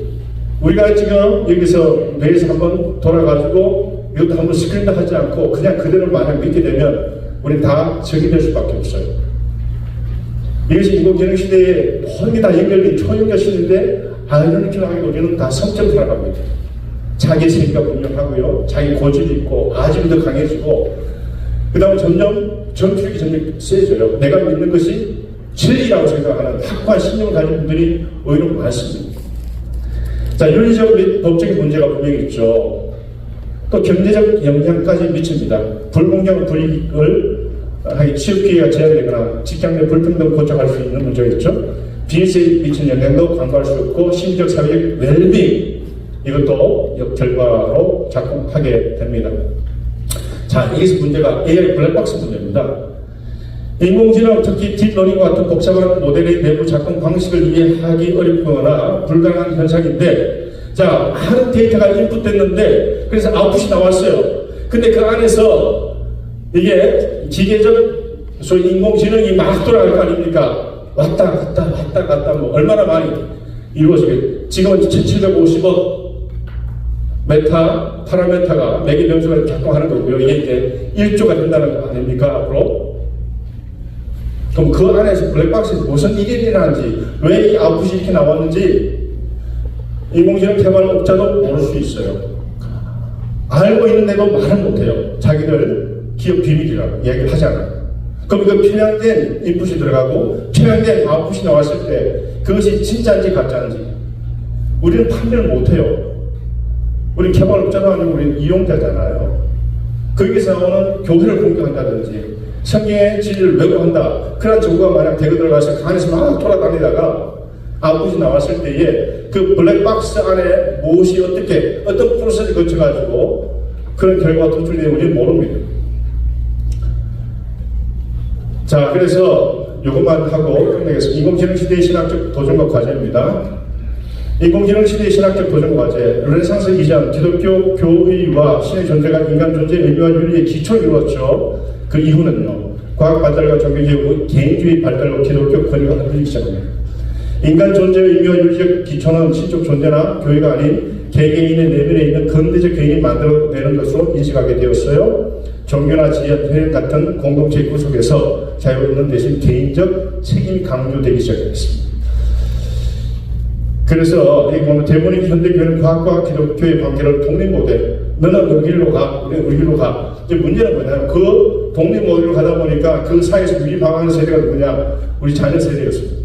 우리가 지금 여기서 뇌에서 한번 돌아가지고 이것도 한번 스크린도 하지 않고 그냥 그대로 만약 믿게 되면 우리 다 적이 될 수밖에 없어요. 이것이 인공지능 시대에 모든 게 다 연결된 초연결 시대인데 아이러니컬하게 우리는 다 성적으로 살아갑니다. 자기 세계가 분명하고요. 자기 고집이 있고 아집이 더 강해지고 그 다음에 점점 정치력이 점점 세져요. 내가 믿는 것이 진리라고 생각하는 확고한 신념을 가진 분들이 오히려 많습니다. 자, 윤리적 및 법적인 문제가 분명히 있죠. 또 경제적 영향까지 미칩니다. 불공정 불이익을 취업 기회가 제한되거나 직장 내 불평등 고착할 수 있는 문제가 있죠. 비즈니스에 미친 영향도 간과할 수 없고 심리적 사회적 웰빙 이것도 역결과로 작동하게 됩니다. 자, 여기서 문제가 AI 블랙박스 문제입니다. 인공지능 특히 딥러닝과 같은 복잡한 모델의 내부 작동 방식을 이해하기 어렵거나 불가능한 현상인데, 자, 많은 데이터가 인풋됐는데 그래서 아웃풋이 나왔어요. 근데 그 안에서 이게 기계적 소위 인공지능이 막 돌아갈 거 아닙니까? 왔다 갔다 뭐 얼마나 많이 이루어지게. 지금은 1750억 메타 파라메타가 매개 변수가 작동하는 거고요. 이게 이제 1조가 된다는 거 아닙니까? 앞으로. 그럼 그 안에서 블랙박스에서 무슨 일이 일어나는지, 왜 이 아웃풋이 이렇게 나왔는지 인공지능 개발업자도 모를 수 있어요. 알고 있는데도 말을 못해요. 자기들 기업 비밀이라고 이야기를 하잖아요. 그럼 그 편향된 인풋이 들어가고 편향된 아웃풋이 나왔을 때 그것이 진짜인지 가짜인지 우리는 판별을 못해요. 우리 개발업자도 아니고 우리는 이용자잖아요. 거기서 나오는 교회를 공격한다든지 성경의 진리를 왜곡한다. 그런 정보가 만약 대거 들어가서 그 안에서 막 돌아다니다가 아웃풋이 나왔을 때에 그 블랙박스 안에 무엇이 어떻게 어떤 프로세스를 거쳐가지고 그런 결과가 도출되는지 우리는 모릅니다. 자, 그래서 이것만 하고 끝내겠습니다. 인공지능 시대의 신학적 도전과 과제입니다. 인공지능 시대의 신학적 도전 과제. 르네상스 이전 기독교 교의와 신의 존재가 인간 존재의 의미와 윤리의 기초를 이루었죠. 그 이후는요, 과학 발달과 종교개혁, 개인주의 발달과 기독교 권위가 흔들리기 시작합니다. 인간 존재의 의미와 윤리적 기초는 신적 존재나 교회가 아닌 개개인의 내면에 있는 근대적 개인이 만들어내는 것으로 인식하게 되었어요. 종교나 지연 같은 공동체 구속에서 자유를 얻는 대신 개인적 책임이 강조되기 시작했습니다. 그래서 여기 보면 대부분의 현대교회는 과학과 기독교의 관계를 독립모델, 너는 여기로 가, 우리는 우리로 가. 이제 문제는 뭐냐면 그 독립모델로 가다 보니까 그 사이에서 위방하는 세대가 누구냐? 우리 자녀 세대였습니다.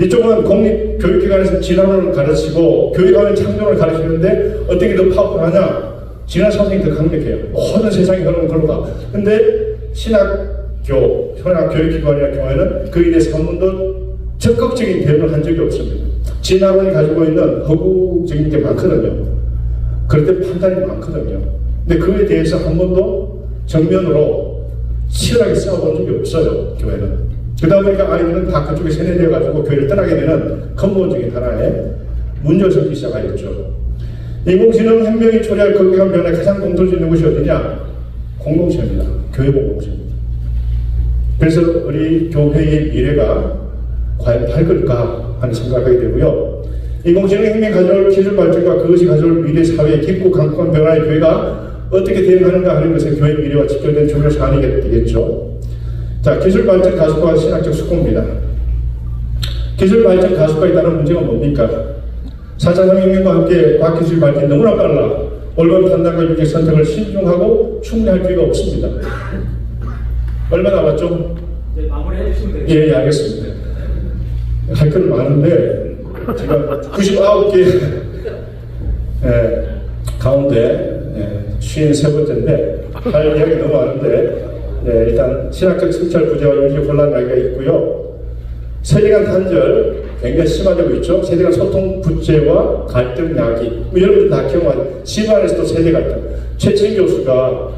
이쪽은 공립교육기관에서 진화론을 가르치고 교육하는 창조론을 가르치는데 어떻게 더 파워풀하냐? 진화 선생님이 더 강력해요. 모든 세상이 흐르는 걸로 가. 근데 신학교, 교육기관이나 교회는 그에 대해서 한 번도 적극적인 대응을 한 적이 없습니다. 진화론이 가지고 있는 허구적인 게 많거든요. 그럴 때 판단이 많거든요. 근데 그에 대해서 한 번도 정면으로 치열하게 싸워본 적이 없어요, 교회는. 그러다 보니까 아이들은 다 그쪽에 세뇌되어가지고 교회를 떠나게 되는 근본적인 하나의 문제를 생기기 시작하였죠. 인공지능 혁명이 초래할 급격한 변화에 가장 공통점 있는 것이 어디냐? 공동체입니다. 교회 공동체입니다. 그래서 우리 교회의 미래가 과연 밝을까 하는 생각을 하게 되고요. 인공지능 혁명이 가져올 기술 발전과 그것이 가져올 미래 사회의 깊고 강력한 변화에 교회가 어떻게 대응하는가 하는 것은 교회의 미래와 직결된 중요한 사안이 되겠죠. 자, 기술 발전 가속화와 신학적 수고입니다. 기술 발전 가속화에 따른 문제가 뭡니까? 4차 산업혁명과 함께 과학기술 발전이 너무나 빨라 올바른 판단과 윤리적 선택을 신중하고 충분히 할 필요가 없습니다. 얼마 남았죠? 네, 마무리해 주시면 됩니다. 예, 알겠습니다. 할 건 많은데 제가 99개 가운데 53번째인데 할 이야기 너무 많은데 일단 신학적 성찰 부재와 윤리적 혼란 이야기가 있고요. 세대간 단절 굉장히 심화되고 있죠. 세대간 소통 부재와 갈등 야기. 여러분들 다 기억하죠. 집안에서도 세대 갈등. 최채인 교수가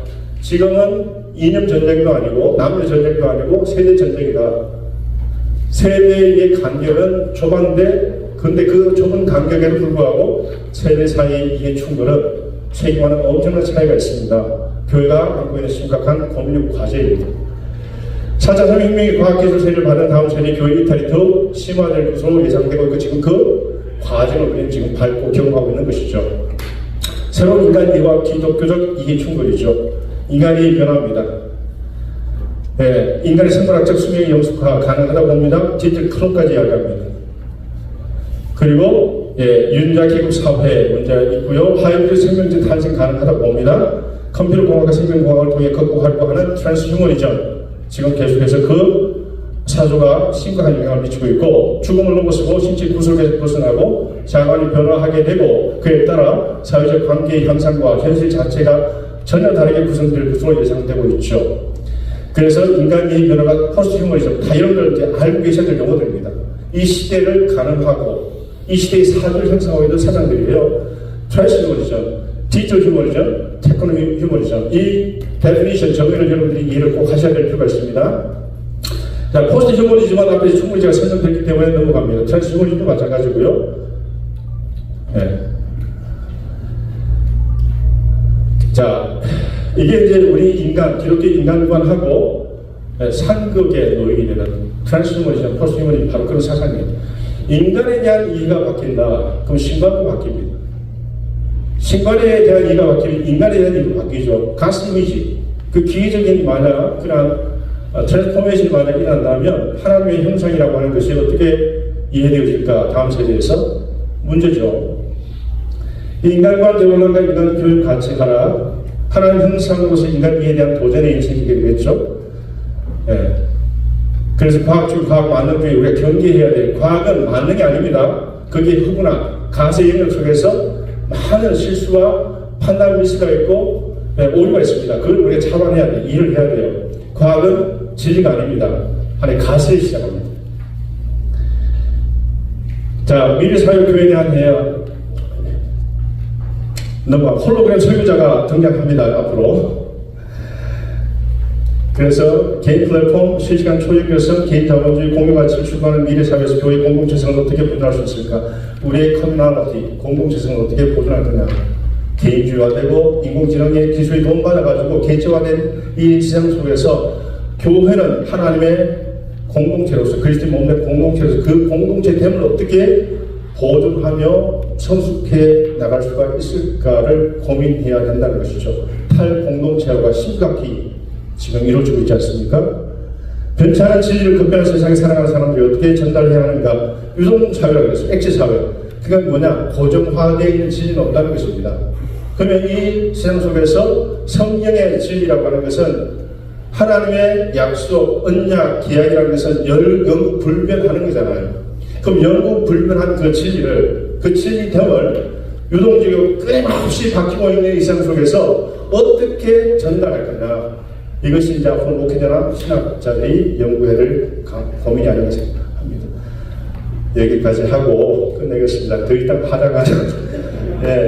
지금은 이념 전쟁도 아니고 남녀 전쟁도 아니고 세대 전쟁이다. 세대의 간격은 좁은데 근데 그 좁은 간격에도 불구하고 세대 사이의 이해 충돌은 세계와는 엄청난 차이가 있습니다. 교회가 안고 있는 심각한 고민적 과제입니다. 4차 산업혁명이 과학기술 세대를 받은 다음 세대 교회 이탈이 더 심화될 것으로 예상되고 있고 지금 그 과정을 우리는 지금 밟고 경험하고 있는 것이죠. 새로운 인간 이해와 기독교적 이해 충돌이죠. 인간이 변화합니다. 인간의 생물학적 수명의 영속화 가능하다고 봅니다. 지질 크론까지 이야기합니다. 그리고 윤자기국 사회 문제가 있고요. 하이브리드 생명체 탄생 가능하다고 봅니다. 컴퓨터 공학과 생명공학을 통해 극복하려고 하는 트랜스휴머니즘 지금 계속해서 그 사조가 심각한 영향을 미치고 있고 죽음을 넘어서고 신체 구속에서 벗어나고 자관이 변화하게 되고 그에 따라 사회적 관계의 형상과 현실 자체가 전혀 다르게 구성될 것으로 예상되고 있죠. 그래서 인간의 변화가 포스트 휴머니즘 다 이런 걸 이제 알고 계셔야 될 용어들입니다. 이 시대를 가늠하고 이 시대의 사주를 형성하고 있는 사상들이에요. 트랜스 휴머니즘, 디지털 휴머니즘, 테크노 휴머니즘 이 데피니션 정의를 여러분들이 이해를 꼭 하셔야 될 필요가 있습니다. 자, 포스트 휴머니즘은 앞에 충분히 제가 설명드렸기 때문에 넘어갑니다. 트랜스 휴머니즘도 마찬가지고요. 네. 자, 이게 이제 우리 인간, 기독교 인간관하고 상극의 노예이 되는 트랜스 휴머니즘, 포스트 휴머니즘 바로 그런 사상이에요. 인간에 대한 이해가 바뀐다. 그럼 신관도 바뀝니다. 신관에 대한 이해가 바뀌면 인간에 대한 이해가 바뀌죠. 가스 이미지, 그 기계적인 만약 그런 트랜스포메이션이 만약 일어난다면 하나님의 형상이라고 하는 것이 어떻게 이해되어질까? 다음 세대에서 문제죠. 인간과 대원론과 인간 교육 같이 하라. 하나님 형상으로서 인간 이해에 대한 도전이 생기게 되겠죠. 예. 그래서 과학적 과학 만능주의 우리가 경계해야 돼요. 과학은 만능이 아닙니다. 거기에 허구나 가세 영역 속에서 많은 실수와 판단 미스가 있고 오류가 있습니다. 그걸 우리가 차단해야 돼요. 이해를 해야 돼요. 과학은 진리가 아닙니다. 하나의 가세에 시작합니다. 자, 미래사회교회에 대한 해야 홀로그램 설교자가 등장합니다. 앞으로. 그래서 개인 플랫폼, 실시간 초연결성, 개인 자본주의, 공유가치를 추구하는 미래사회에서 교회 공동체성을 어떻게 보존할 수 있을까? 우리의 커뮤니티, 공동체성을 어떻게 보존할 거냐? 개인주의화되고 인공지능의 기술이 도움받아가지고 개체화된 이 시장 속에서 교회는 하나님의 공동체로서 그리스도의 몸의 공동체로서 그 공동체됨을 어떻게 보존하며 성숙해 나갈 수가 있을까를 고민해야 된다는 것이죠. 탈공동체화가 심각히 지금 이루어지고 있지 않습니까? 변치 않은 진리를 급변한 세상에 살아가는 사람들이 어떻게 전달해야 하는가? 유동사회라고 했어요. 액체사회. 그건 뭐냐? 고정화되어 있는 진리는 없다는 것입니다. 그러면 이 세상 속에서 성령의 진리라고 하는 것은 하나님의 약속, 언약, 계약이라는 것은 영구불변하는 거잖아요. 그럼 영구불변한 그 진리를, 그 진리됨을 유동적이고 끊임없이 바뀌고 있는 이 세상 속에서 어떻게 전달할 거냐. 이것이 이제 앞으로 목회자나 신학자들이 연구해야 될 고민이 아닌가 생각합니다. 여기까지 하고 끝내겠습니다. 더 이상 하다가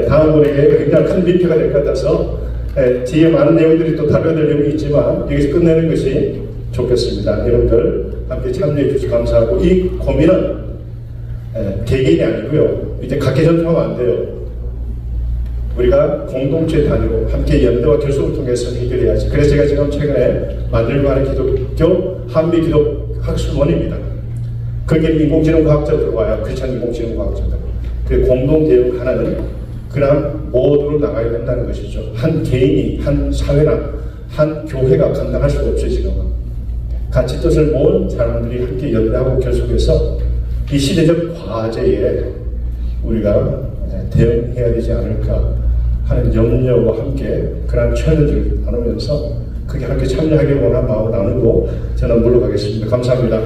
다음번에 굉장히 큰 민폐가 될 것 같아서 뒤에 많은 내용들이 또 다뤄야 될 내용이 있지만 여기서 끝내는 것이 좋겠습니다. 여러분들 함께 참여해 주셔서 감사하고 이 고민은 개개인이 아니고요. 이제 각계전통하면 안 돼요. 우리가 공동체 단위로 함께 연대와 결속을 통해서 해결해야지. 그래서 제가 지금 최근에 만들고 하는 기독교 한미기독 학술원입니다. 거기에 인공지능 과학자 들어와요. 크리스찬 인공지능 과학자들. 그 공동 대응하는 그런 모두로 나가야 된다는 것이죠. 한 개인이, 한 사회나 한 교회가 감당할 수가 없어요. 지금은. 같이 뜻을 모은 사람들이 함께 연대하고 결속해서 이 시대적 과제에 우리가 대응해야 되지 않을까 하는 염려와 함께 그런 챌린지를 나누면서 그게 함께 참여하기 원하는 마음을 나누고 저는 물러가겠습니다. 감사합니다.